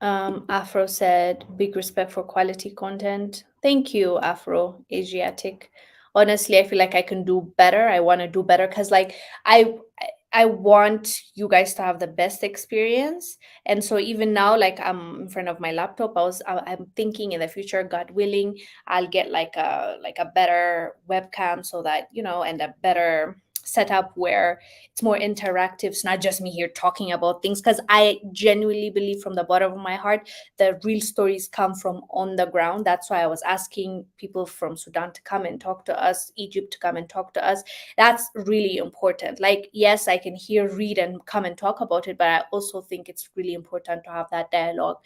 Afro said, big respect for quality content. Thank you, Afro Asiatic. Honestly, I feel like I can do better. I want to do better because, like, I want you guys to have the best experience. And so even now, like, I'm in front of my laptop. I'm thinking in the future, God willing, I'll get like a better webcam so that and a better setup where it's more interactive. It's not just me here talking about things, because I genuinely believe from the bottom of my heart the real stories come from on the ground. That's why I was asking people from Sudan to come and talk to us, Egypt to come and talk to us. That's really important. Like, yes, I can hear, read, and come and talk about it, but I also think it's really important to have that dialogue,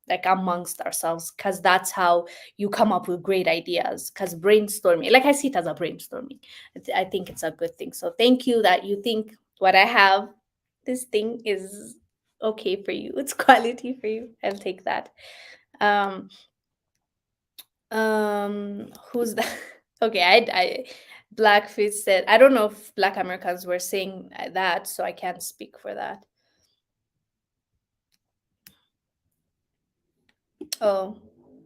like, amongst ourselves, because that's how you come up with great ideas. Because brainstorming, like, I see it as a brainstorming. I think it's a good thing. So thank you that you think what I have, this thing is okay for you. It's quality for you. I'll take that. um who's that? Okay, I Blackfish said, I don't know if Black Americans were saying that, so I can't speak for that. Oh,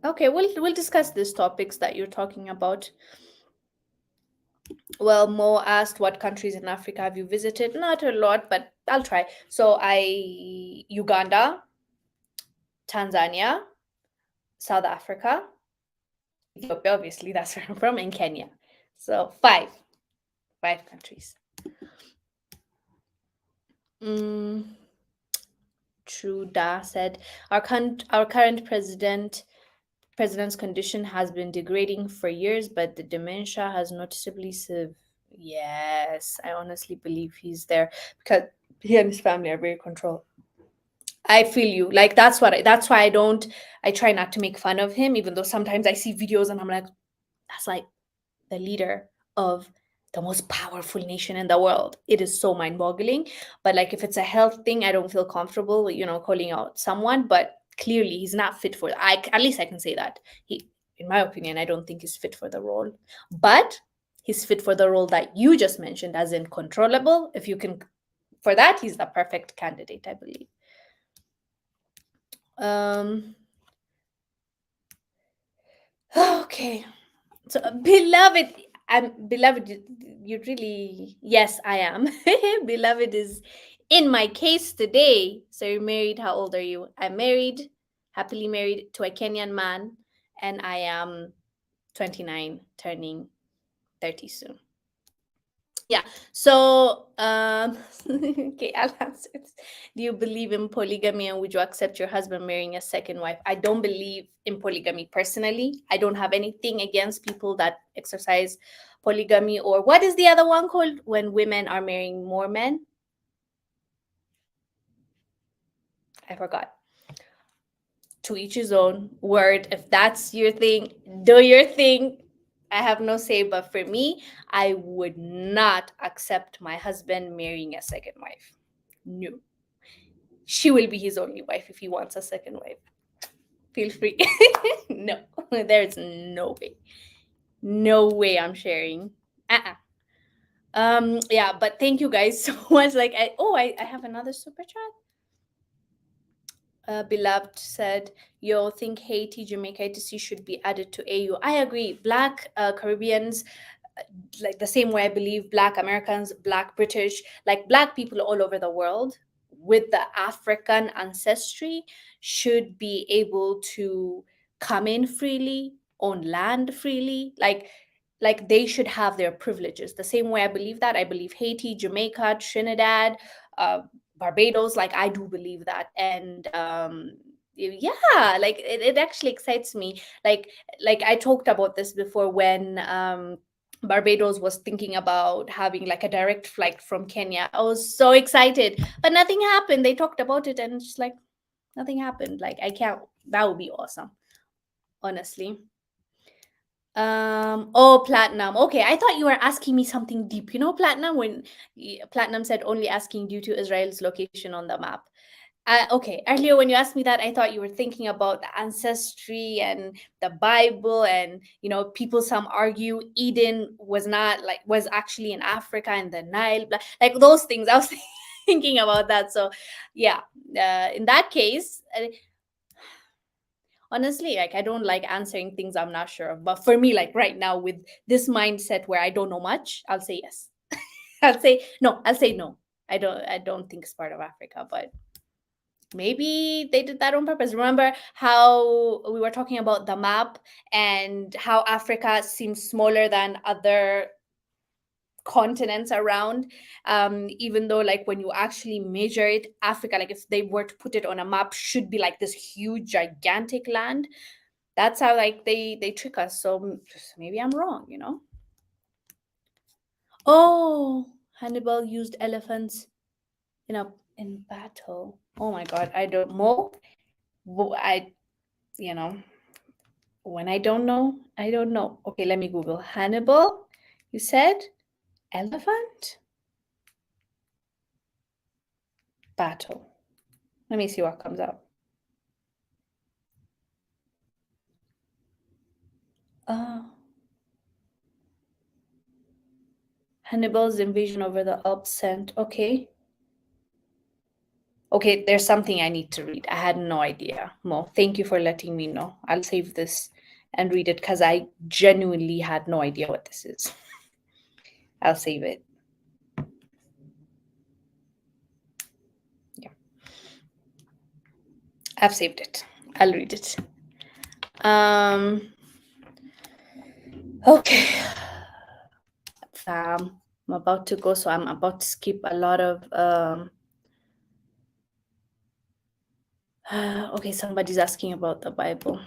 okay. We'll discuss these topics that you're talking about. Well, Mo asked, what countries in Africa have you visited? Not a lot, but I'll try. So Uganda, Tanzania, South Africa, Ethiopia, obviously, that's where I'm from, and Kenya. So five countries. Truda said, our current president's condition has been degrading for years, but the dementia has noticeably Yes, I honestly believe he's there because he and his family are very controlled. I feel you. Like that's why I try not to make fun of him, even though sometimes I see videos and I'm like, that's like the leader of the most powerful nation in the world. It is so mind-boggling. But like if it's a health thing, I don't feel comfortable, calling out someone. But clearly he's not fit for at least I can say that. In my opinion, I don't think he's fit for the role. But he's fit for the role that you just mentioned, as in controllable. If you can for that, he's the perfect candidate, I believe. Okay. So beloved, you really, yes, I am. Beloved is in my case today. So you're married. How old are you? I'm married, happily married to a Kenyan man, and I am 29, turning 30 soon. Yeah. So, okay, I'll answer this. Do you believe in polygamy, and would you accept your husband marrying a second wife? I don't believe in polygamy personally. I don't have anything against people that exercise polygamy, or what is the other one called when women are marrying more men? I forgot. To each his own. Word. If that's your thing, do your thing. I have no say, but for me, I would not accept my husband marrying a second wife. No. She will be his only wife if he wants a second wife. Feel free. No, there's no way. No way I'm sharing. Yeah, but thank you guys so much. Like I have another super chat. Beloved said, yo, think Haiti, Jamaica, etc. should be added to AU. I agree. Black Caribbeans, like the same way I believe Black Americans, Black British, like Black people all over the world with the African ancestry should be able to come in freely, own land freely. Like they should have their privileges. The same way I believe that, I believe Haiti, Jamaica, Trinidad, Barbados, like I do believe that. And yeah, like it actually excites me. Like I talked about this before when Barbados was thinking about having like a direct flight from Kenya. I was so excited, but nothing happened. They talked about it and just like nothing happened. Like I can't, that would be awesome, honestly. Oh, platinum. Okay, I thought you were asking me something deep. You know, platinum, when platinum said only asking due to Israel's location on the map. Okay, earlier when you asked me that, I thought you were thinking about the ancestry and the Bible, and people some argue Eden was actually in Africa and the Nile, like those things. I was thinking about that. So, yeah, in that case, honestly, like I don't like answering things I'm not sure of. But for me, like right now, with this mindset where I don't know much, I'll say yes. I'll say no. I'll say no. I don't think it's part of Africa, but maybe they did that on purpose. Remember how we were talking about the map and how Africa seems smaller than other continents around, even though like when you actually measure it, Africa, like if they were to put it on a map, should be like this huge gigantic land. That's how like they trick us. So maybe I'm wrong. Oh, Hannibal used elephants in battle. Oh my god, I don't know. I you know when I don't know, I don't know. Okay, let me Google Hannibal. You said elephant battle. Let me see what comes up. Hannibal's invasion over the Alps sent. Okay. Okay, there's something I need to read. I had no idea. Mo, thank you for letting me know. I'll save this and read it because I genuinely had no idea what this is. I'll save it. Yeah, I've saved it. I'll read it. Okay. I'm about to go, so I'm about to skip a lot of okay, somebody's asking about the Bible.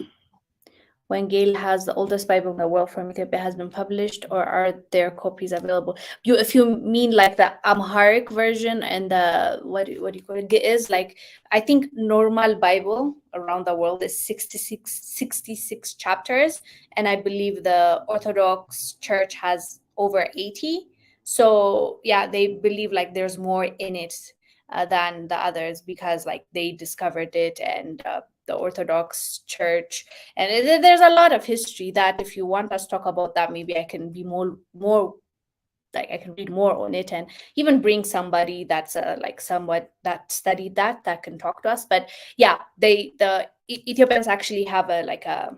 When Gale has the oldest Bible in the world from Ethiopia has been published, or are there copies available? If you mean like the Amharic version and the what do you call it? Is like, I think normal Bible around the world is 66 chapters, and I believe the Orthodox Church has over 80. So yeah, they believe like there's more in it than the others, because like they discovered it, and the Orthodox Church, and there's a lot of history that if you want us to talk about that, maybe I can be more like I can read more on it, and even bring somebody that's like somewhat that studied that can talk to us. But yeah, the Ethiopians actually have a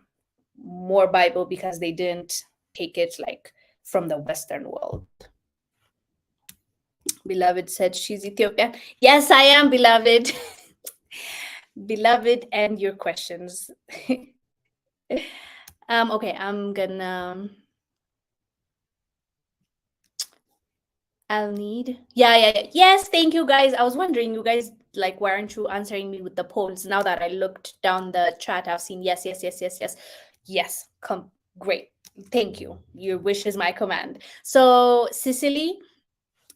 more Bible because they didn't take it like from the Western world. Beloved said she's Ethiopian. Yes, I am, beloved. Beloved, and your questions. Okay, I'm gonna I'll need. Yeah. Yes, thank you guys. I was wondering, you guys, like, why aren't you answering me with the polls? Now that I looked down the chat, I've seen yes. Yes, come. Great. Thank you. Your wish is my command. So, Cicely,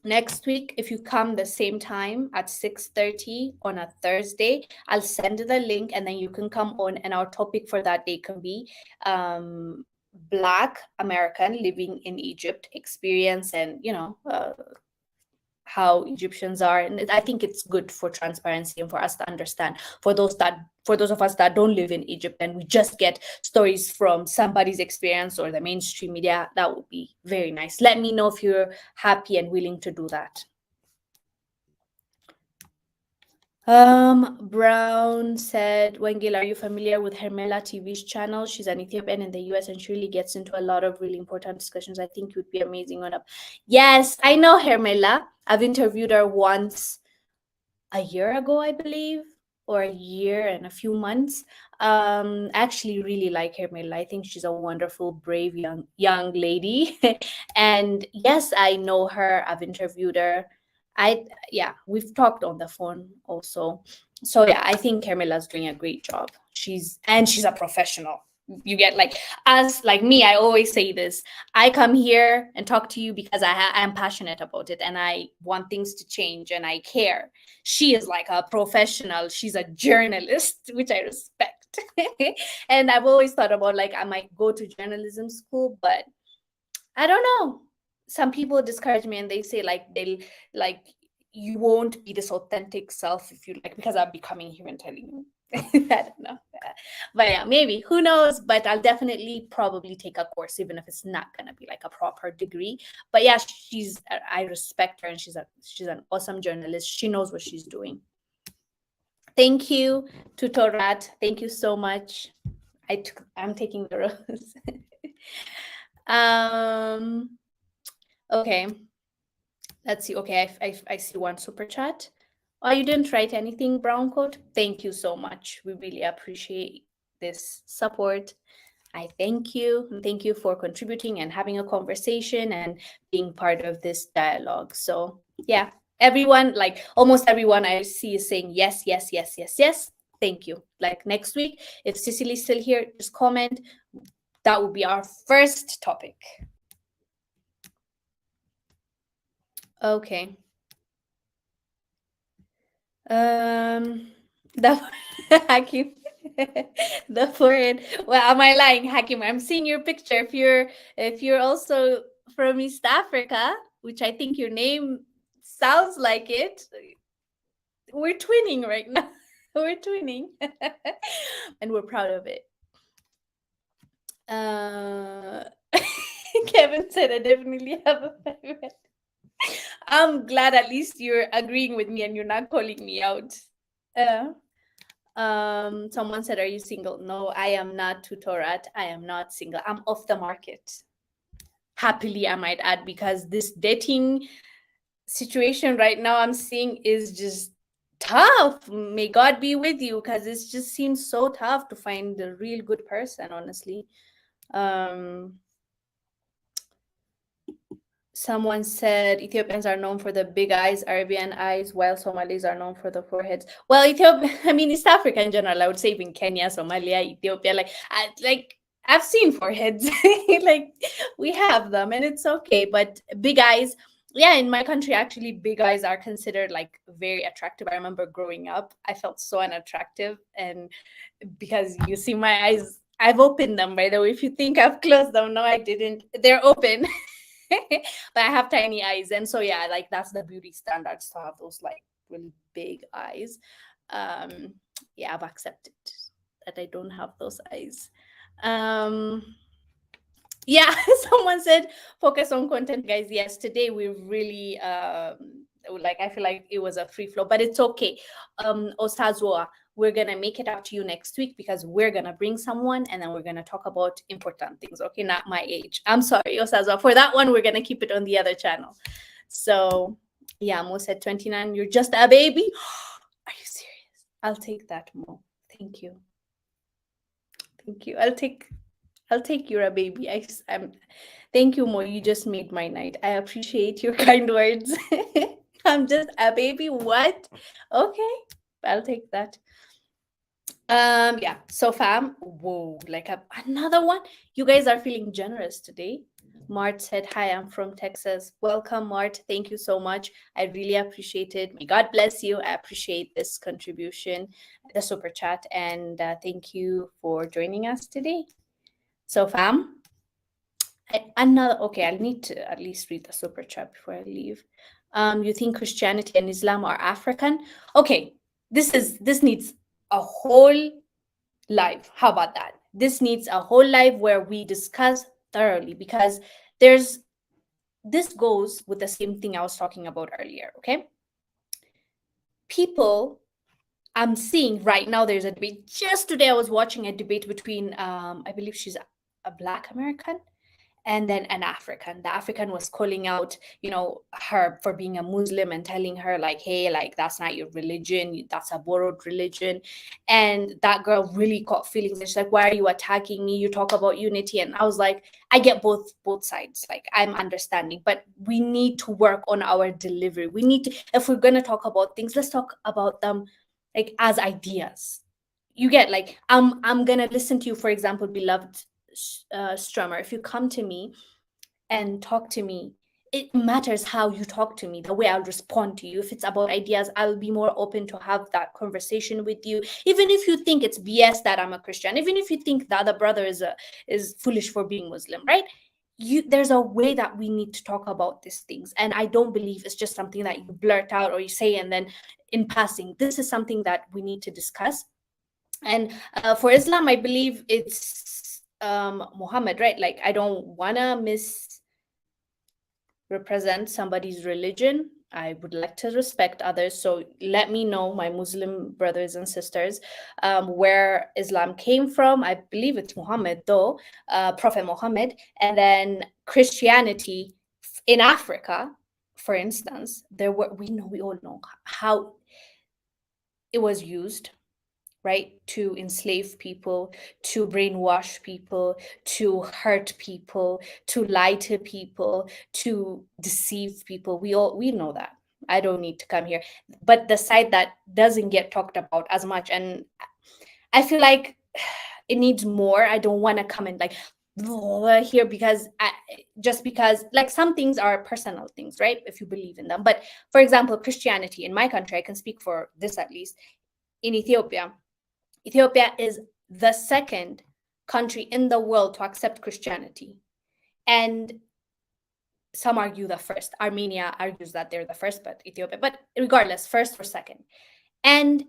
next week, if you come the same time at 6:30 on a Thursday, I'll send the link, and then you can come on, and our topic for that day can be Black American living in Egypt experience, and how Egyptians are. And I think it's good for transparency and for us to understand, for those of us that don't live in Egypt and we just get stories from somebody's experience or the mainstream media. That would be very nice. Let me know if you're happy and willing to do that. Brown said, Wengil, are you familiar with Hermela TV's channel? She's an Ethiopian in the US, and she really gets into a lot of really important discussions. I think you'd be amazing on up. Yes, I know Hermela. I've interviewed her once a year ago, I believe, or a year and a few months. I actually really like Hermela. I think she's a wonderful, brave young lady. And yes, I know her. I've interviewed her. We've talked on the phone also. So yeah, I think Carmela's doing a great job. She's a professional. You get like me, I always say this. I come here and talk to you because I'm passionate about it, and I want things to change, and I care. She is like a professional. She's a journalist, which I respect. And I've always thought about like I might go to journalism school, but I don't know. Some people discourage me and they say you won't be this authentic self if you because I'll be coming here and telling you. I don't know. But yeah, maybe. Who knows? But I'll definitely probably take a course, even if it's not gonna be like a proper degree. But yeah, I respect her, and she's an awesome journalist. She knows what she's doing. Thank you, Tutorat. Thank you so much. I'm taking the rose. Okay. Let's see. Okay, I see one super chat. Oh, you didn't write anything, Brown Coat? Thank you so much. We really appreciate this support. I thank you, and thank you for contributing and having a conversation and being part of this dialogue. So yeah, everyone, like almost everyone I see is saying yes. Thank you. Like next week, if Cicely's still here, just comment. That will be our first topic. Okay. The Hakim, the forehead. Well, am I lying, Hakim? I'm seeing your picture. If you're also from East Africa, which I think your name sounds like it, we're twinning right now. We're twinning, and we're proud of it. Kevin said, "I definitely have a favorite." I'm glad at least you're agreeing with me and you're not calling me out. Someone said, "Are you single?" No, I am not, Tutorat. I am not single. I'm off the market. happily, I might add, because this dating situation right now I'm seeing is just tough. May God be with you, because it just seems so tough to find the real good person, honestly. Um, Someone said Ethiopians are known for the big eyes, Arabian eyes, while Somalis are known for the foreheads. Well, Ethiopia, I mean, East Africa in general, I would say even Kenya, Somalia, Ethiopia, I've seen foreheads, like we have them, and it's okay. But big eyes, yeah, in my country, actually, big eyes are considered like very attractive. I remember growing up, I felt so unattractive, and because you see my eyes, I've opened them, by the way. If you think I've closed them, no, I didn't. They're open. But I have tiny eyes, and so yeah, like that's the beauty standards to have those like really big eyes. um yeah, I've accepted that I don't have those eyes. um yeah. Someone said focus on content, guys. Yes, today we really like, I feel like it was a free flow, but it's okay. Osazua, we're gonna make it out to you next week, because we're gonna bring someone and then we're gonna talk about important things. Okay, not my age. I'm sorry, Osazua. For that one, we're gonna keep it on the other channel. So yeah, Mo said 29, you're just a baby. Are you serious? I'll take that, Mo. Thank you. Thank you. I'll take you're a baby. I'm thank you, Mo. You just made my night. I appreciate your kind words. I'm just a baby. What? Okay. I'll take that. Yeah. So fam, whoa, like another one. You guys are feeling generous today. Mart said, "Hi, I'm from Texas. Welcome, Mart. Thank you so much. I really appreciate it. May God bless you. I appreciate this contribution, the super chat, and thank you for joining us today." So, fam, another, okay, I'll need to at least read the super chat before I leave. You think Christianity and Islam are African? Okay, this needs a whole live. How about that? This needs a whole live where we discuss thoroughly, because this goes with the same thing I was talking about earlier. Okay, people, I'm seeing right now there's a debate. Just today I was watching a debate between I believe she's a Black American and then an African. The African was calling out, her for being a Muslim and telling her like, hey, like that's not your religion, that's a borrowed religion. And that girl really caught feelings, and she's like, why are you attacking me? You talk about unity. And I was like, I get both sides. Like, I'm understanding, but we need to work on our delivery. We need to, if we're gonna talk about things, let's talk about them like as ideas. You get, like, I'm gonna listen to you, for example, beloved Strummer. If you come to me and talk to me, it matters how you talk to me, the way I'll respond to you. If it's about ideas, I'll be more open to have that conversation with you, even if you think it's BS that I'm a Christian, even if you think the other brother is foolish for being Muslim, right? There's a way that we need to talk about these things, and I don't believe it's just something that you blurt out or you say and then in passing. This is something that we need to discuss. And for Islam, I believe it's Muhammad, right? Like, I don't want to misrepresent somebody's religion. I would like to respect others. So let me know, my Muslim brothers and sisters, where Islam came from. I believe it's Muhammad, though, Prophet Muhammad. And then Christianity in Africa, for instance, we all know how it was used, right? To enslave people, to brainwash people, to hurt people, to lie to people, to deceive people. We know that. I don't need to come here. But the side that doesn't get talked about as much, and I feel like it needs more. I don't want to come and like here because just because, like, some things are personal things, right? If you believe in them. But for example, Christianity in my country, I can speak for this at least, in Ethiopia is the second country in the world to accept Christianity. And some argue the first. Armenia argues that they're the first, but Ethiopia, but regardless, first or second. And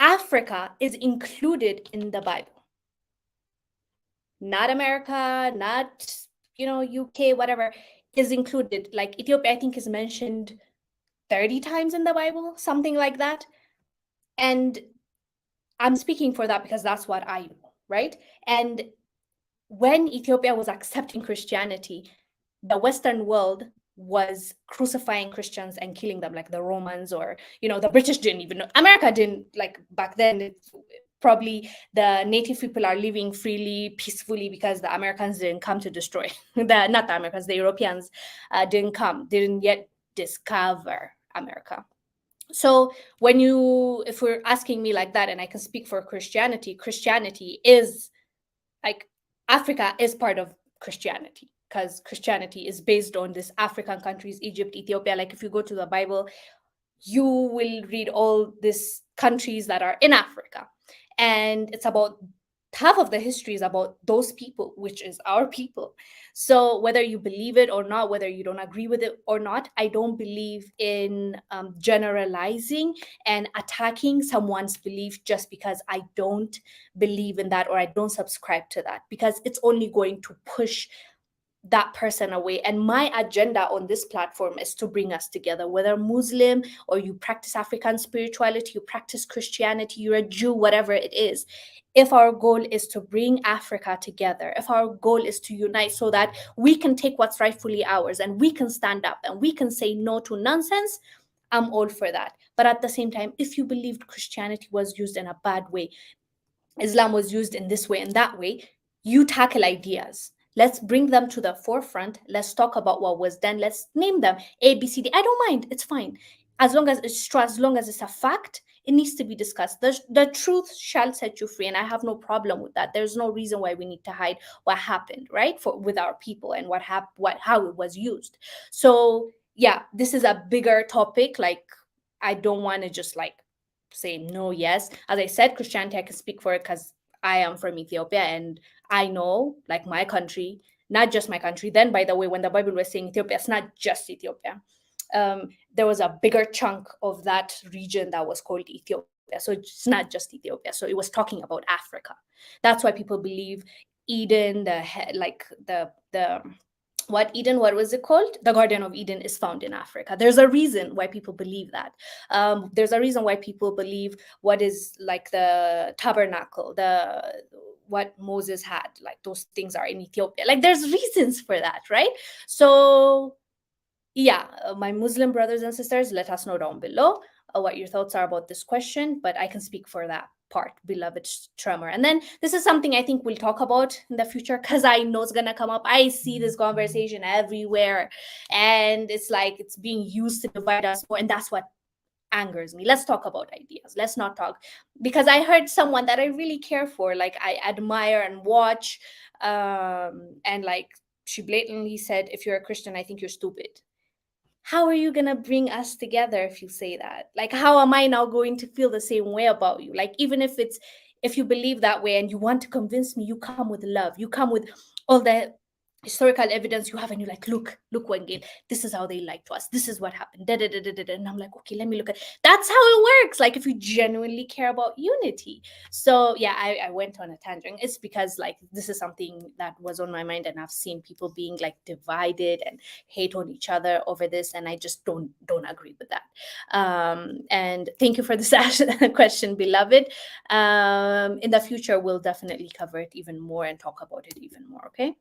Africa is included in the Bible. Not America, not, UK, whatever, is included. Like Ethiopia, I think, is mentioned 30 times in the Bible, something like that. And I'm speaking for that because that's what I know, right? And when Ethiopia was accepting Christianity, the Western world was crucifying Christians and killing them, like the Romans, or the British didn't even know. America didn't, like back then. Probably the native people are living freely, peacefully, because the Americans didn't come to destroy. Not the Americans, the Europeans didn't yet discover America. So if we're asking me like that, and I can speak for Christianity, Christianity is like, Africa is part of Christianity, because Christianity is based on these African countries, Egypt, Ethiopia. Like if you go to the Bible, you will read all these countries that are in Africa. And it's about half of the history is about those people, which is our people. So whether you believe it or not, whether you don't agree with it or not, I don't believe in generalizing and attacking someone's belief just because I don't believe in that or I don't subscribe to that, because it's only going to push that person away. And my agenda on this platform is to bring us together, whether Muslim or you practice African spirituality, you practice Christianity, you're a Jew, whatever it is. If our goal is to bring Africa together, if our goal is to unite so that we can take what's rightfully ours and we can stand up and we can say no to nonsense, I'm all for that. But at the same time, if you believed Christianity was used in a bad way, Islam was used in this way and that way, you tackle ideas. Let's bring them to the forefront. Let's talk about what was done. Let's name them A, B, C, D. I don't mind. It's fine. As long as it's true, as long as it's a fact, it needs to be discussed. The truth shall set you free. And I have no problem with that. There's no reason why we need to hide what happened, right? With our people and how it was used. So yeah, this is a bigger topic. Like, I don't want to just like say no, yes. As I said, Christianity, I can speak for it because I am from Ethiopia and I know, like, my country, not just my country. Then, by the way, when the Bible was saying Ethiopia, it's not just Ethiopia. There was a bigger chunk of that region that was called Ethiopia. So it's not just Ethiopia. So it was talking about Africa. That's why people believe Eden, what was it called? The Garden of Eden is found in Africa. There's a reason why people believe that. There's a reason why people believe what is like the tabernacle, what Moses had, like those things are in Ethiopia. Like there's reasons for that, right? So yeah, my Muslim brothers and sisters, let us know down below what your thoughts are about this question, but I can speak for that part, beloved Tremor. And then this is something I think we'll talk about in the future because I know it's gonna come up. I see this conversation everywhere, and it's like it's being used to divide us more, and that's what angers me. Let's talk about ideas. Let's not talk, because I heard someone that I really care for, like I admire and watch, and like she blatantly said, if you're a Christian, I think you're stupid. How are you gonna bring us together if you say that? Like, how am I now going to feel the same way about you? Like, even if you believe that way and you want to convince me, you come with love, you come with all the historical evidence you have, and you're like, look Wengel, this is how they lied to us, this is what happened, da, da, da, da, da. And I'm like, okay, let me look at. That's how it works, like if you genuinely care about unity. So yeah, I went on a tangent. It's because like this is something that was on my mind, and I've seen people being like divided and hate on each other over this, and I just don't agree with that. And thank you for this question, beloved. In the future, we'll definitely cover it even more and talk about it even more. Okay.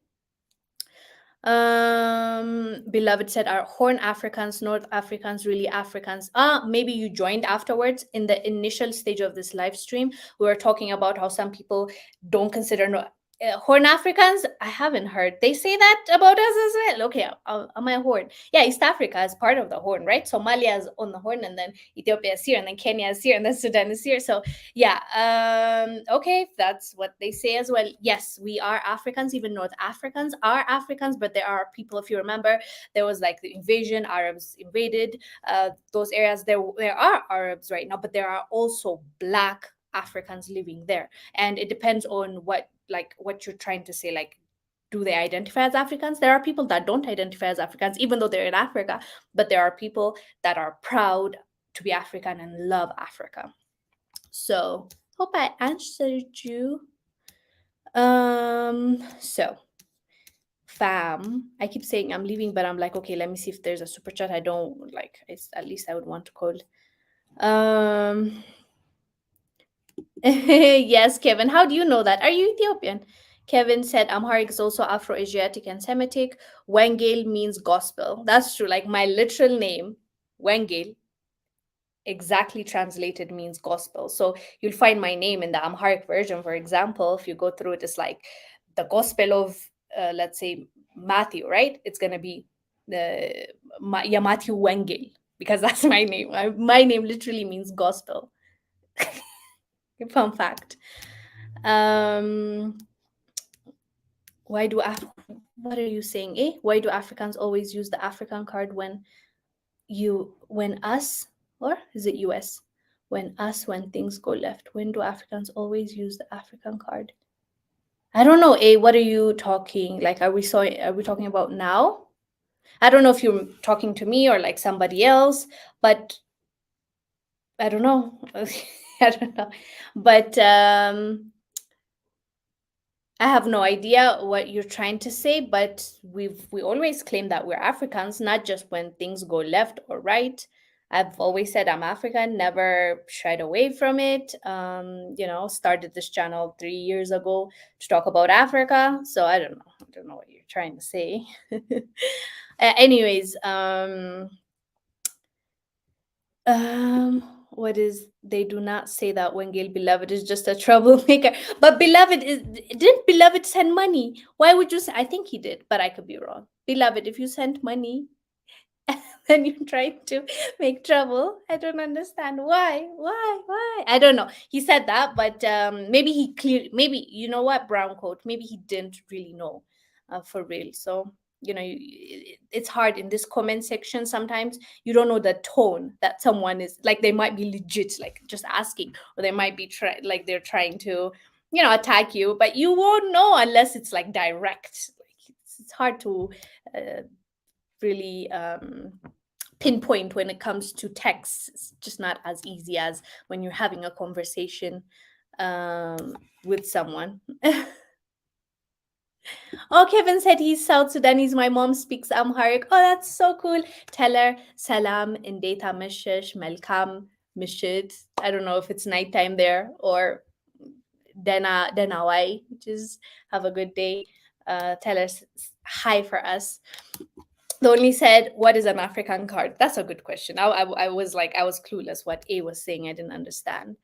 Beloved said, are Horn Africans, North Africans really Africans? Maybe you joined afterwards. In the initial stage of this live stream, we were talking about how some people don't consider Horn Africans. I haven't heard they say that about us as well. Okay, am I a Horn? Yeah, East Africa is part of the Horn, right? Somalia is on the Horn, and then Ethiopia is here, and then Kenya is here, and then Sudan is here. So yeah, okay, that's what they say as well. Yes, we are Africans. Even North Africans are Africans, but there are people, if you remember, there was like the invasion, Arabs invaded those areas. There are Arabs right now, but there are also Black Africans living there, and it depends on what you're trying to say. Like, do they identify as Africans? There are people that don't identify as Africans, even though they're in Africa, but there are people that are proud to be African and love Africa. So hope I answered you. So fam, I keep saying I'm leaving, but I'm like, okay, let me see if there's a super chat. I don't like, it's at least I would want to call. Yes, Kevin, how do you know that? Are you Ethiopian? Kevin said Amharic is also Afro-Asiatic and Semitic. Wengel means gospel. That's true. Like my literal name, Wengel, exactly translated means gospel. So you'll find my name in the Amharic version, for example. If you go through it, it's like the gospel of, let's say, Matthew, right? It's going to be the Matthew Wengel, because that's my name. My name literally means gospel. Fun fact. Why do what are you saying? Why do Africans always use the African card when us, or is it US? When things go left. When do Africans always use the African card? I don't know. What are you talking? Like, are we talking about now? I don't know if you're talking to me or like somebody else, but I don't know. I don't know. But I have no idea what you're trying to say, but we always claim that we're Africans, not just when things go left or right. I've always said I'm African, never shied away from it. Started this channel 3 years ago to talk about Africa. So I don't know. I don't know what you're trying to say. Anyways, what is, they do not say that Wengel Beloved is just a troublemaker, but Beloved didn't Beloved send money? Why would you say? I think he did, but I could be wrong. Beloved, if you sent money and you're trying to make trouble, I don't understand why. I don't know. He said that, but maybe maybe, you know what, brown coat, maybe he didn't really know, for real. So it's hard in this comment section. Sometimes you don't know the tone that someone is like. They might be legit, like just asking, or they might be like they're trying to attack you, but you won't know unless it's like direct. Like it's hard to really pinpoint when it comes to texts. It's just not as easy as when you're having a conversation with someone. Oh, Kevin said he's South Sudanese. My mom speaks Amharic. Oh, that's so cool. Tell her salam in data mishish, melkam mishit. I don't know if it's nighttime there, or denawai, which is have a good day. Tell her hi for us. The only said, what is an African card? That's a good question. I was like, I was clueless what A was saying. I didn't understand.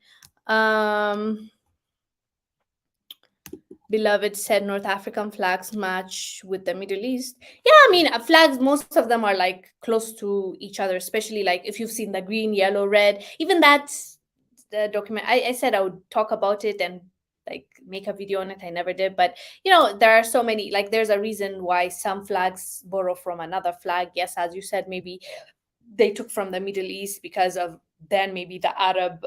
Beloved said North African flags match with the Middle East. Yeah, I mean, flags, most of them are like close to each other, especially like if you've seen the green, yellow, red. Even that, the document, I said I would talk about it and like make a video on it. I never did. But, there are so many, like there's a reason why some flags borrow from another flag. Yes, as you said, maybe they took from the Middle East because of then maybe the Arab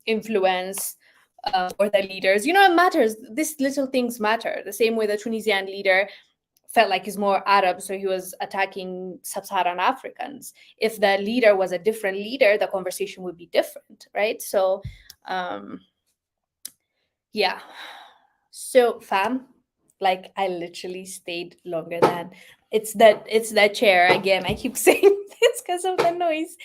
influence. Or the leaders, it matters. These little things matter. The same way the Tunisian leader felt like he's more Arab, so he was attacking sub-Saharan Africans. If the leader was a different leader, the conversation would be different, right? So, yeah. So, fam, like I literally stayed longer than it's that chair again. I keep saying it's because of the noise.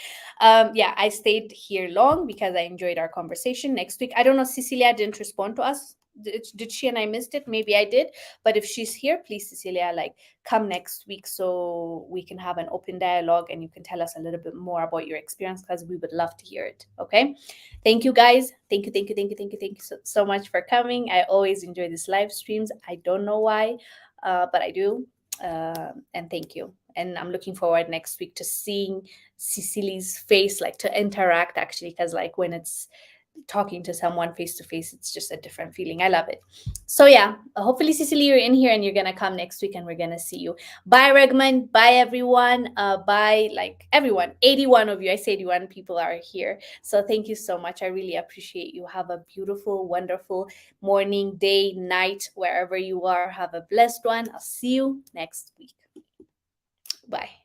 Yeah, I stayed here long because I enjoyed our conversation. Next week, I don't know, Cecilia didn't respond to us. Did she, and I missed it? Maybe I did. But if she's here, please, Cecilia, like come next week so we can have an open dialogue and you can tell us a little bit more about your experience, because we would love to hear it. Okay. Thank you, guys. Thank you so much for coming. I always enjoy these live streams. I don't know why, but I do. And thank you. And I'm looking forward next week to seeing Cecily's face, like to interact actually, because like when it's talking to someone face to face, it's just a different feeling. I love it. So yeah, hopefully Cecily, you're in here and you're gonna come next week and we're gonna see you. Bye Regman, bye everyone, bye like everyone. 81 of you, I say 81 people are here. So thank you so much. I really appreciate you. Have a beautiful, wonderful morning, day, night, wherever you are. Have a blessed one. I'll see you next week. Bye.